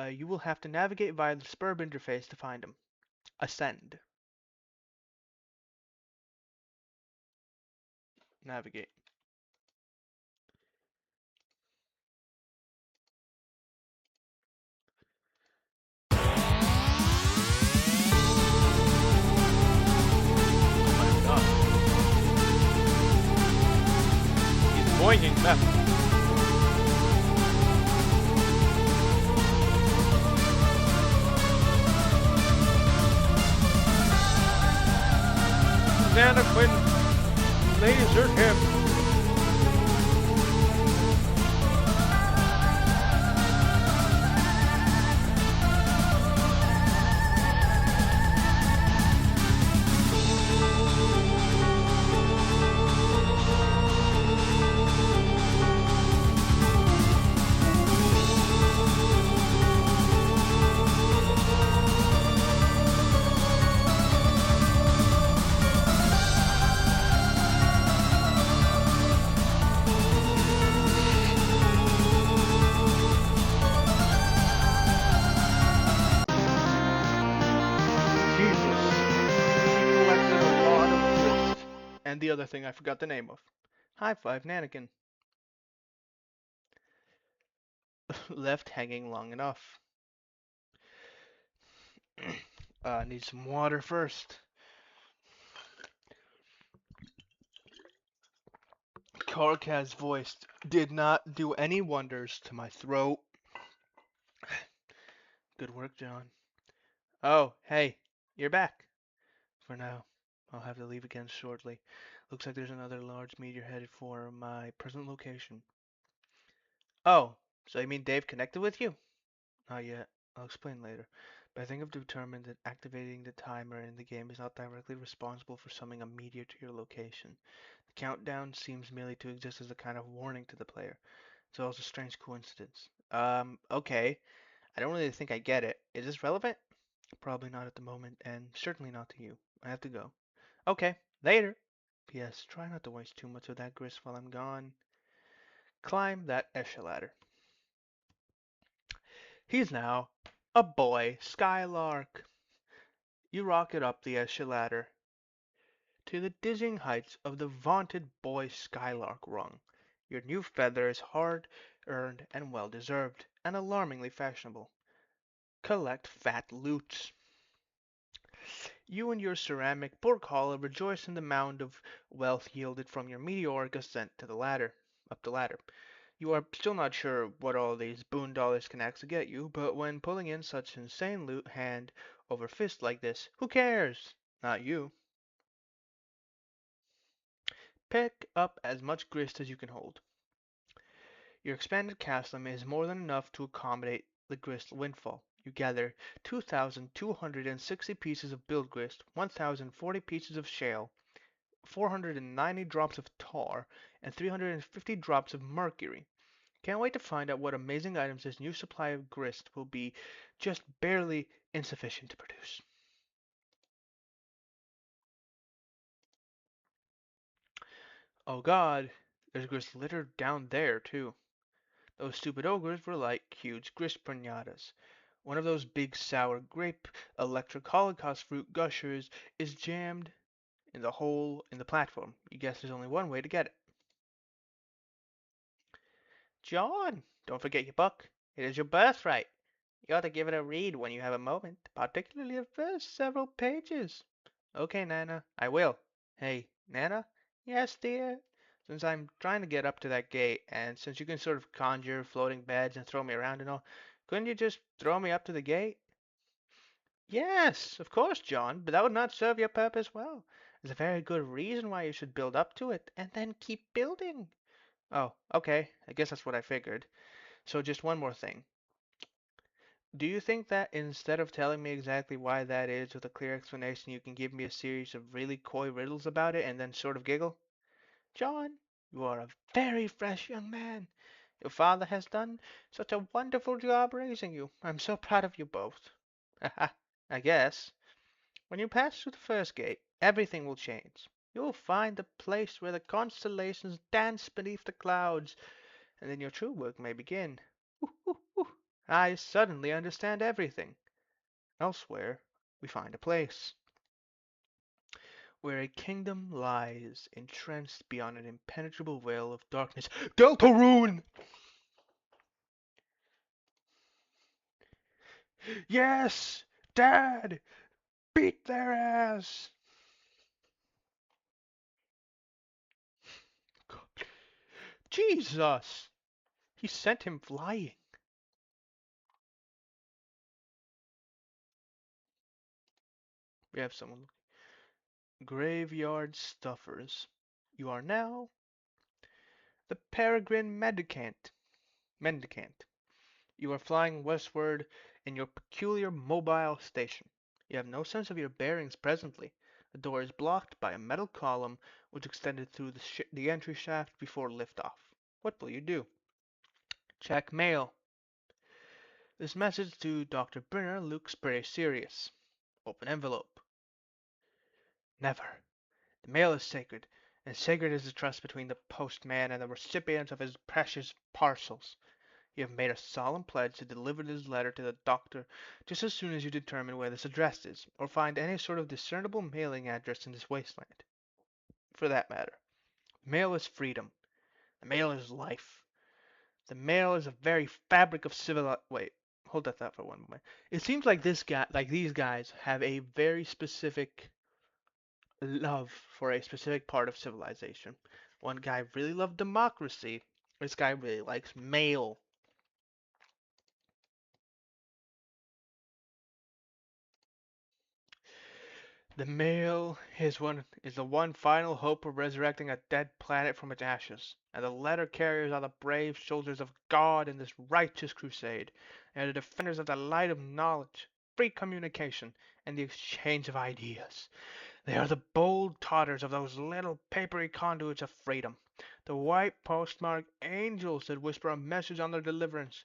You will have to navigate via the SPURB interface to find him. Ascend. Navigate. Oh my god. He's pointing left. Nana Quinn lasered him. Jesus. He collected a lot of lists. And the other thing I forgot the name of. High five, Nanakin. Left hanging long enough. Need some water first. Karkat's voice did not do any wonders to my throat. Good work, John. Oh, hey, you're back. For now. I'll have to leave again shortly. Looks like there's another large meteor headed for my present location. Oh, so you mean Dave connected with you? Not yet. I'll explain later. But I think I've determined that activating the timer in the game is not directly responsible for summoning a meteor to your location. The countdown seems merely to exist as a kind of warning to the player. It's also a strange coincidence. Okay. I don't really think I get it. Is this relevant? Probably not at the moment, and certainly not to you. I have to go. Okay, later. P.S. Try not to waste too much of that grist while I'm gone. Climb that ladder. He's now a boy Skylark. You rocket up the escalator to the dizzying heights of the vaunted boy Skylark rung. Your new feather is hard earned and well deserved, and alarmingly fashionable. Collect fat loots. You and your ceramic portcollar rejoice in the mound of wealth yielded from your meteoric ascent to the ladder, up the ladder. You are still not sure what all these boon dollars can actually get you, but when pulling in such insane loot hand over fist like this, who cares? Not you. Pick up as much grist as you can hold. Your expanded cash limit is more than enough to accommodate the grist windfall. You gather 2,260 pieces of build grist, 1,040 pieces of shale, 490 drops of tar, and 350 drops of mercury. Can't wait to find out what amazing items this new supply of grist will be just barely insufficient to produce. Oh god, there's grist littered down there too. Those stupid ogres were like huge grist pinatas. One of those big sour grape electric holocaust fruit gushers is jammed in the hole in the platform. You guess there's only one way to get it. John, don't forget your book. It is your birthright. You ought to give it a read when you have a moment, particularly the first several pages. Okay, Nana, I will. Hey, Nana? Yes, dear? Since I'm trying to get up to that gate, and since you can sort of conjure floating beds and throw me around and all, couldn't you just throw me up to the gate? Yes, of course, John, but that would not serve your purpose well. There's a very good reason why you should build up to it, and then keep building. Oh, okay, I guess that's what I figured. So just one more thing. Do you think that instead of telling me exactly why that is with a clear explanation, you can give me a series of really coy riddles about it and then sort of giggle? John, you are a very fresh young man. Your father has done such a wonderful job raising you. I'm so proud of you both. Haha, I guess. When you pass through the first gate, everything will change. You will find the place where the constellations dance beneath the clouds, and then your true work may begin. Woo, woo, woo. I suddenly understand everything. Elsewhere, we find a place where a kingdom lies entrenched beyond an impenetrable veil of darkness. Deltarune! Yes! Dad! Beat their ass! Jesus! He sent him flying. We have someone. Graveyard stuffers. You are now the peregrine mendicant. You are flying westward in your peculiar mobile station. You have no sense of your bearings presently. The door is blocked by a metal column which extended through the entry shaft before liftoff. What will you do? Check mail. This message to Dr. Brenner looks pretty serious. Open envelope. Never. The mail is sacred, and sacred is the trust between the postman and the recipient of his precious parcels. You have made a solemn pledge to deliver this letter to the doctor just as soon as you determine where this address is, or find any sort of discernible mailing address in this wasteland. For that matter, the mail is freedom. The mail is life. The mail is the very fabric of civil. Wait, hold that thought for one moment. It seems like these guys, have a very specific love for a specific part of civilization. One guy really loved democracy. This guy really likes mail. The male is the one final hope of resurrecting a dead planet from its ashes, and the letter carriers are the brave soldiers of God in this righteous crusade, and the defenders of the light of knowledge, free communication, and the exchange of ideas. They are the bold totters of those little papery conduits of freedom, the white postmark angels that whisper a message on their deliverance,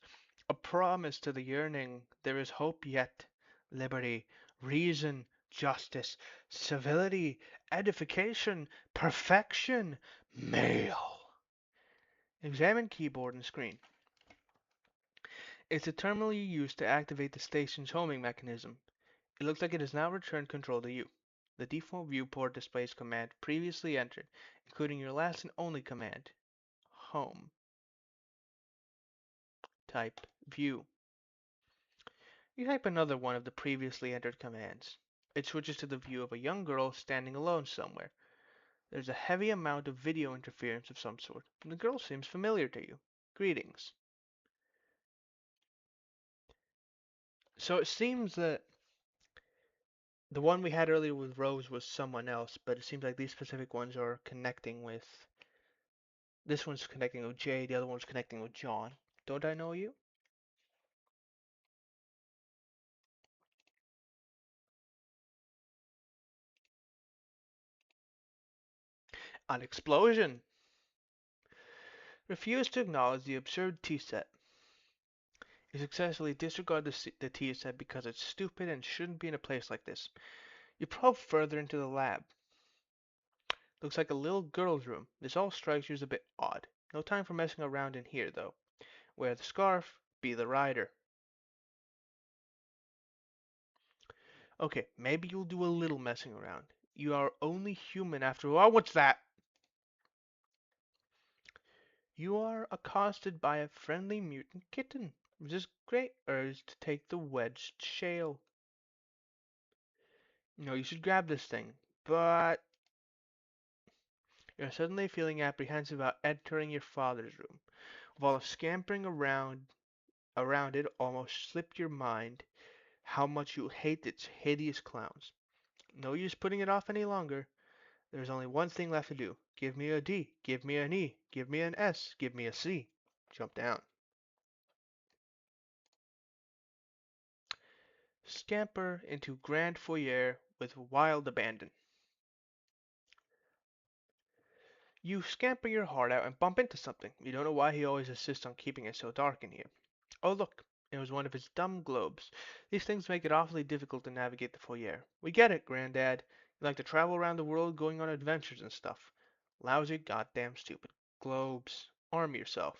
a promise to the yearning there is hope yet, liberty, reason, justice, civility, edification, perfection, mail. Examine keyboard and screen. It's the terminal you use to activate the station's homing mechanism. It looks like it has now returned control to you. The default viewport displays command previously entered, including your last and only command, home. Type view. You type another one of the previously entered commands. It switches to the view of a young girl standing alone somewhere. There's a heavy amount of video interference of some sort. The girl seems familiar to you. Greetings. So it seems that the one we had earlier with Rose was someone else, but it seems like these specific ones are connecting with. This one's connecting with Jade, the other one's connecting with John. Don't I know you? An explosion! Refuse to acknowledge the absurd T-set. You successfully disregard the T-set because it's stupid and shouldn't be in a place like this. You probe further into the lab. Looks like a little girl's room. This all strikes you as a bit odd. No time for messing around in here, though. Wear the scarf, be the rider. Okay, maybe you'll do a little messing around. You are only human after all. Oh, what's that? You are accosted by a friendly mutant kitten. This great urge to take the wedged shale. You should grab this thing, but you're suddenly feeling apprehensive about entering your father's room. While scampering around it almost slipped your mind how much you hate its hideous clowns. No use putting it off any longer. There's only one thing left to do. Give me a D, give me an E, give me an S, give me a C. Jump down. Scamper into grand foyer with wild abandon. You scamper your heart out and bump into something. You don't know why he always insists on keeping it so dark in here. Oh look, it was one of his dumb globes. These things make it awfully difficult to navigate the foyer. We get it, Granddad. You like to travel around the world going on adventures and stuff. Lousy goddamn stupid globes. Arm yourself.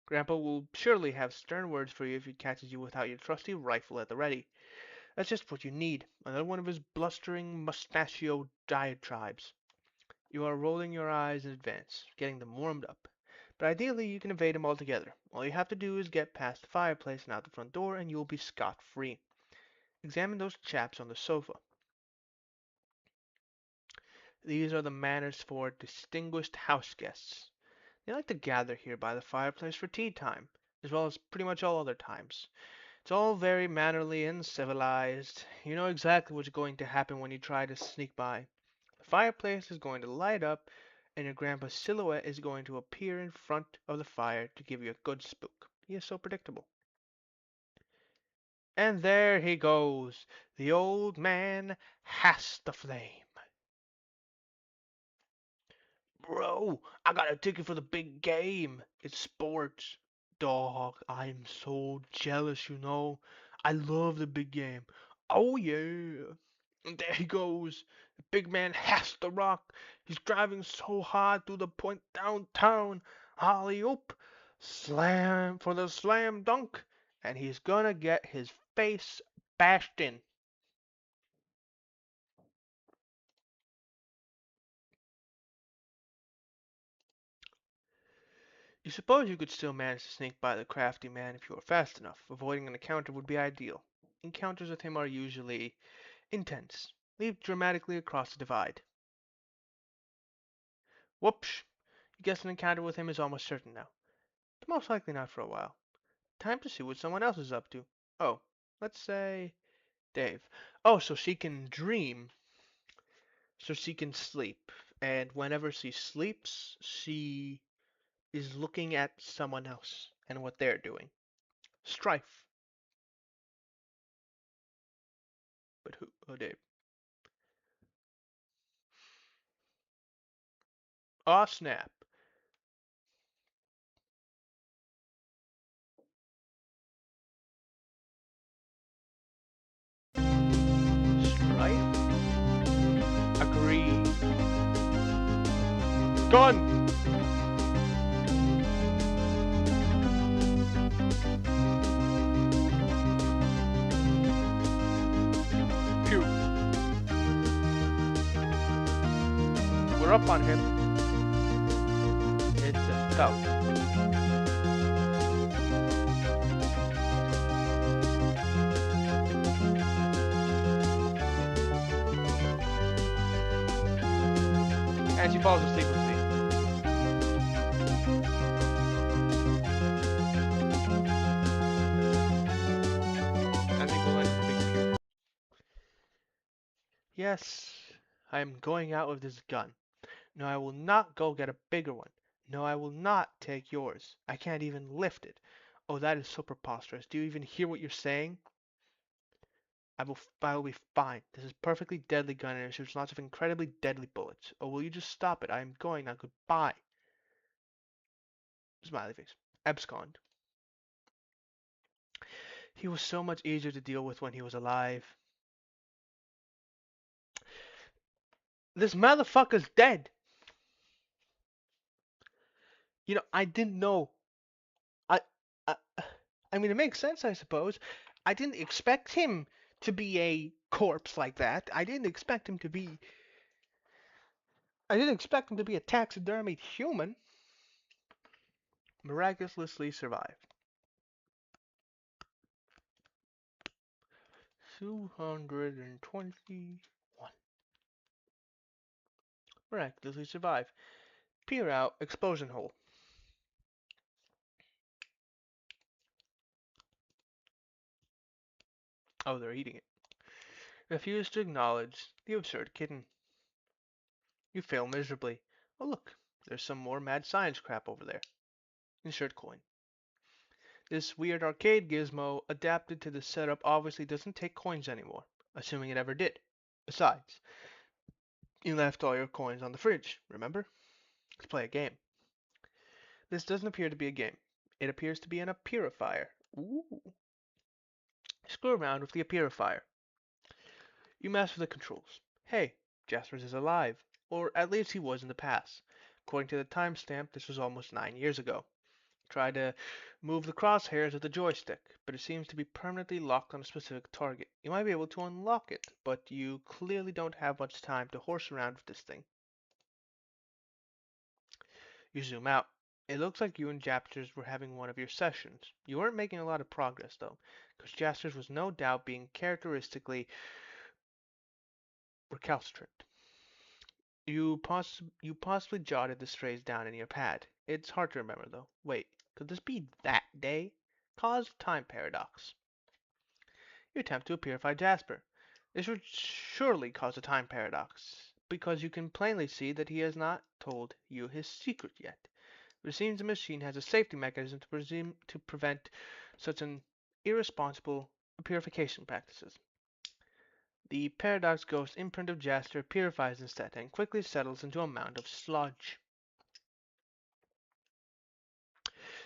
Grandpa will surely have stern words for you if he catches you without your trusty rifle at the ready. That's just what you need. Another one of his blustering mustachio diatribes. You are rolling your eyes in advance, getting them warmed up. But ideally, you can evade him altogether. All you have to do is get past the fireplace and out the front door, and you'll be scot-free. Examine those chaps on the sofa. These are the manners for distinguished house guests. They like to gather here by the fireplace for tea time, as well as pretty much all other times. It's all very mannerly and civilized. You know exactly what's going to happen when you try to sneak by. The fireplace is going to light up, and your grandpa's silhouette is going to appear in front of the fire to give you a good spook. He is so predictable. And there he goes. The old man has the flame. Bro, I got a ticket for the big game. It's sports. Dog, I'm so jealous, you know. I love the big game. Oh, yeah. And there he goes. The big man has to rock. He's driving so hard through the point downtown. Holly oop. Slam for the slam dunk. And he's gonna get his face bashed in. You suppose you could still manage to sneak by the crafty man if you were fast enough. Avoiding an encounter would be ideal. Encounters with him are usually intense. Leap dramatically across the divide. Whoops! You guess an encounter with him is almost certain now. But most likely not for a while. Time to see what someone else is up to. Oh, let's say Dave. Oh, so she can dream. So she can sleep. And whenever she sleeps, she is looking at someone else and what they're doing. Strife. But who? Oh, Dave. Aw, snap. Strife? Agree. Gun! you're up on him, it's a go. And she falls asleep with me. I think we'll end the big computer. Yes, I am going out with this gun. No, I will not go get a bigger one. No, I will not take yours. I can't even lift it. Oh, that is so preposterous. Do you even hear what you're saying? I will be fine. This is perfectly deadly gun and it shoots lots of incredibly deadly bullets. Oh, will you just stop it? I am going now. Goodbye. Smiley face. Abscond. He was so much easier to deal with when he was alive. This motherfucker's dead. I didn't know. I, I, I mean, it makes sense, I suppose. I didn't expect him to be a corpse like that. I didn't expect him to be a taxidermied human. Miraculously survived. 221. Miraculously survive. Peer out explosion hole. Oh, they're eating it. Refuse to acknowledge the absurd kitten. You fail miserably. Oh look, there's some more mad science crap over there. Insert coin. This weird arcade gizmo adapted to the setup obviously doesn't take coins anymore, assuming it ever did. Besides, you left all your coins on the fridge, remember? Let's play a game. This doesn't appear to be a game. It appears to be an purifier. Ooh. Screw around with the purifier. You mess with the controls. Hey, Jaspers is alive. Or at least he was in the past. According to the timestamp, this was almost 9 years ago. Try to move the crosshairs of the joystick, but it seems to be permanently locked on a specific target. You might be able to unlock it, but you clearly don't have much time to horse around with this thing. You zoom out. It looks like you and Jaspers were having one of your sessions. You weren't making a lot of progress, though, because Jaspers was no doubt being characteristically recalcitrant. You possibly jotted this phrase down in your pad. It's hard to remember, though. Wait, could this be that day? Cause of time paradox. You attempt to purify Jasper. This would surely cause a time paradox, because you can plainly see that he has not told you his secret yet. But it seems the machine has a safety mechanism to prevent such an irresponsible purification practices. The Paradox Ghost imprint of Jasper purifies instead and quickly settles into a mound of sludge.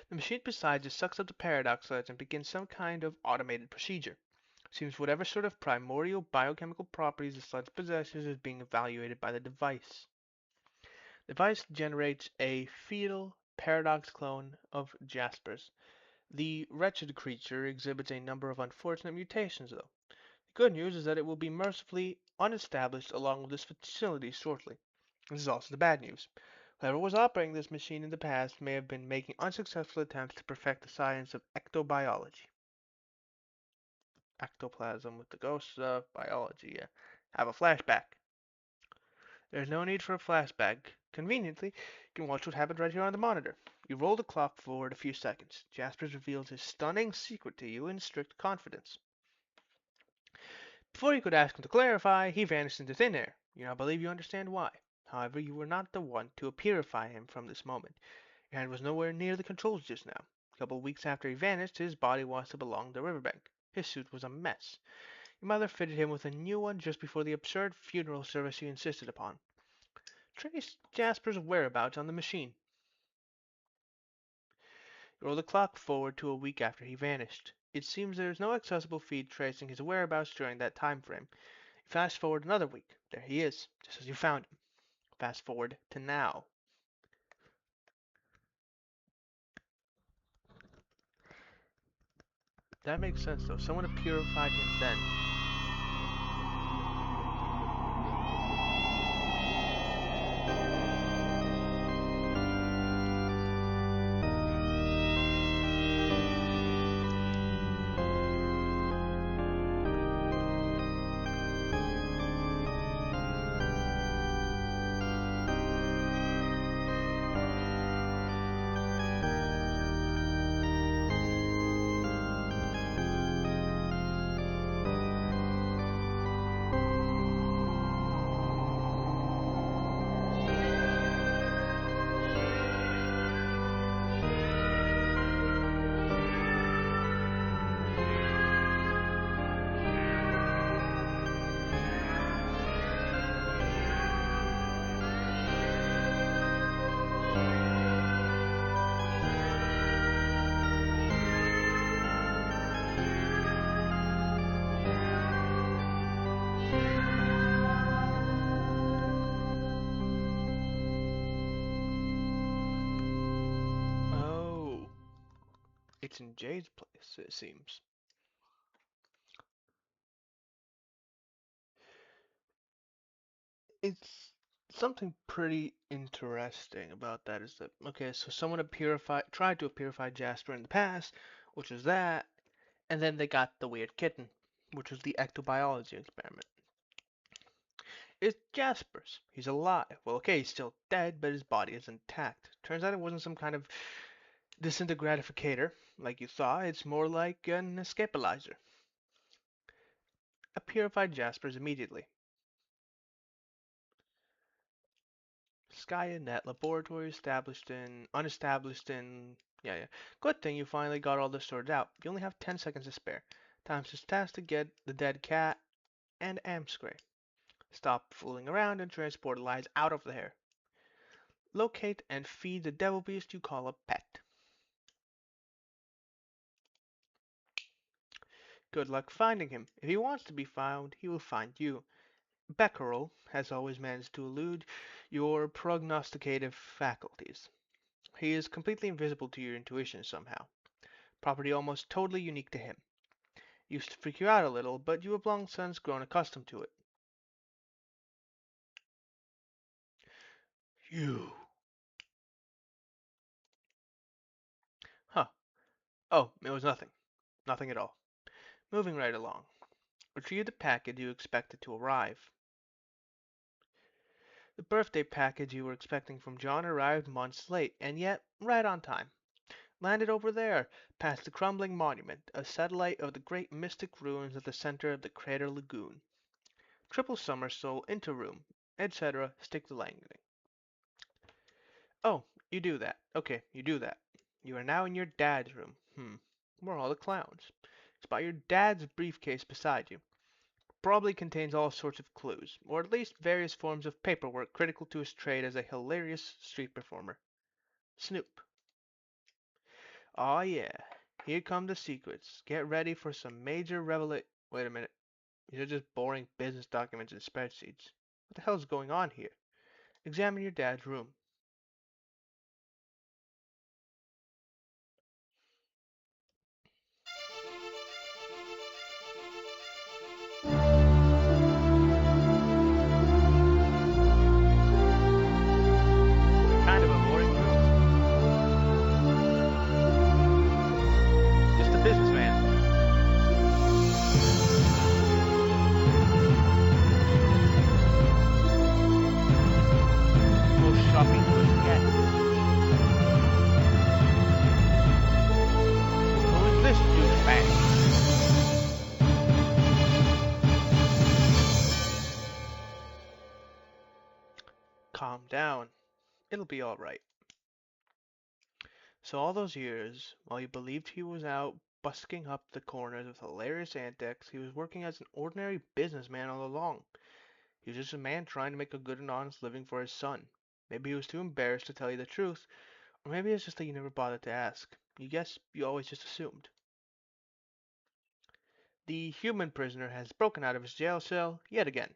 The machine beside it sucks up the Paradox sludge and begins some kind of automated procedure. Seems whatever sort of primordial biochemical properties the sludge possesses is being evaluated by the device. The device generates a fetal Paradox clone of Jasper's. The wretched creature exhibits a number of unfortunate mutations, though. The good news is that it will be mercifully unestablished along with this facility shortly. This is also the bad news. Whoever was operating this machine in the past may have been making unsuccessful attempts to perfect the science of ectobiology. Ectoplasm with the ghost of biology. Yeah. Have a flashback. There's no need for a flashback. Conveniently, you can watch what happened right here on the monitor. You roll the clock forward a few seconds. Jaspers reveals his stunning secret to you in strict confidence. Before you could ask him to clarify, he vanished into thin air. You now believe you understand why. However, you were not the one to purify him from this moment. Your hand was nowhere near the controls just now. A couple of weeks after he vanished, his body washed up along the riverbank. His suit was a mess. Your mother fitted him with a new one just before the absurd funeral service you insisted upon. Trace Jasper's whereabouts on the machine. You roll the clock forward to a week after he vanished. It seems there is no accessible feed tracing his whereabouts during that time frame. You fast forward another week. There he is, just as you found him. Fast forward to now. That makes sense though. Someone had purified him then. It's in Jade's place, it seems. It's something pretty interesting about that is that okay, so someone had tried to purify Jasper in the past, which was that, and then they got the weird kitten, which was the ectobiology experiment. It's Jasper's. He's alive. Well, okay, he's still dead, but his body is intact. Turns out it wasn't some kind of disintegratificator like you thought. It's more like an escapalizer. I purified Jasper's immediately. Skynet laboratory unestablished in, yeah. Good thing you finally got all this sorted out. You only have 10 seconds to spare. Time's just task to get the dead cat and Amscray. Stop fooling around and transport Elias out of there. Locate and feed the devil beast you call a pet. Good luck finding him. If he wants to be found, he will find you. Becquerel has always managed to elude your prognosticative faculties. He is completely invisible to your intuition somehow. Property almost totally unique to him. Used to freak you out a little, but you have long since grown accustomed to it. You. Huh. Oh, it was nothing. Nothing at all. Moving right along. Retrieve the package you expected to arrive. The birthday package you were expecting from John arrived months late, and yet right on time. Landed over there, past the crumbling monument, a satellite of the great mystic ruins at the center of the crater lagoon. Triple somersault into room, etc. Stick the landing. Oh, you do that. Okay, you do that. You are now in your dad's room. Where are all the clowns? Spot your dad's briefcase beside you. Probably contains all sorts of clues, or at least various forms of paperwork critical to his trade as a hilarious street performer. Snoop. Aw yeah, here come the secrets. Get ready for some major revelation. Wait a minute. These are just boring business documents and spreadsheets. What the hell's going on here? Examine your dad's room. Kind of a boring room. Just a businessman. Most shocking person yet. Who is this douchebag? Calm down. It'll be alright. So all those years, while you believed he was out busking up the corners with hilarious antics, he was working as an ordinary businessman all along. He was just a man trying to make a good and honest living for his son. Maybe he was too embarrassed to tell you the truth, or maybe it's just that you never bothered to ask. You guess you always just assumed. The human prisoner has broken out of his jail cell yet again.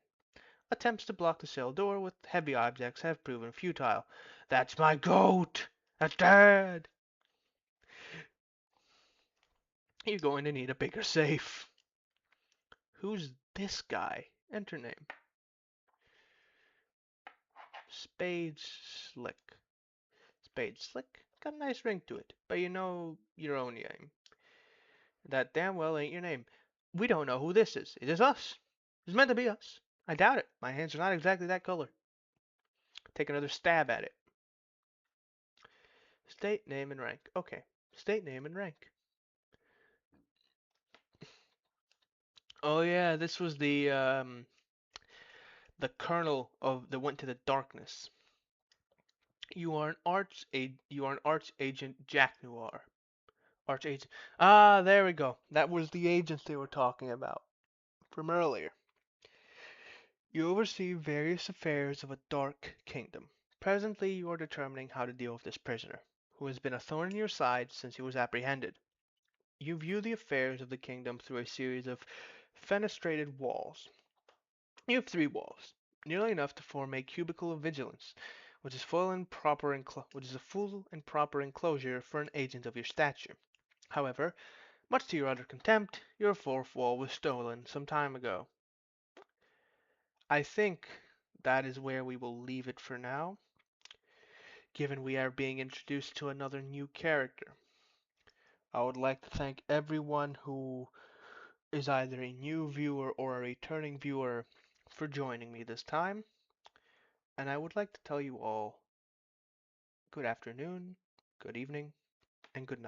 Attempts to block the cell door with heavy objects have proven futile. That's my goat! That's Dad! You're going to need a bigger safe. Who's this guy? Enter name. Spade Slick. Spade Slick? Got a nice ring to it, but you know your own name. That damn well ain't your name. We don't know who this is. It is us. It's meant to be us. I doubt it. My hands are not exactly that color. Take another stab at it. State, name, and rank. Okay. State, name, and rank. Oh yeah, this was the colonel of that went to the darkness. You are an arch agent Jack Noir. Arch agent. Ah, there we go. That was the agent they were talking about from earlier. You oversee various affairs of a dark kingdom. Presently, you are determining how to deal with this prisoner, who has been a thorn in your side since he was apprehended. You view the affairs of the kingdom through a series of fenestrated walls. You have three walls, nearly enough to form a cubicle of vigilance, which is a full and proper enclosure for an agent of your stature. However, much to your utter contempt, your fourth wall was stolen some time ago. I think that is where we will leave it for now, given we are being introduced to another new character. I would like to thank everyone who is either a new viewer or a returning viewer for joining me this time, and I would like to tell you all good afternoon, good evening, and good night.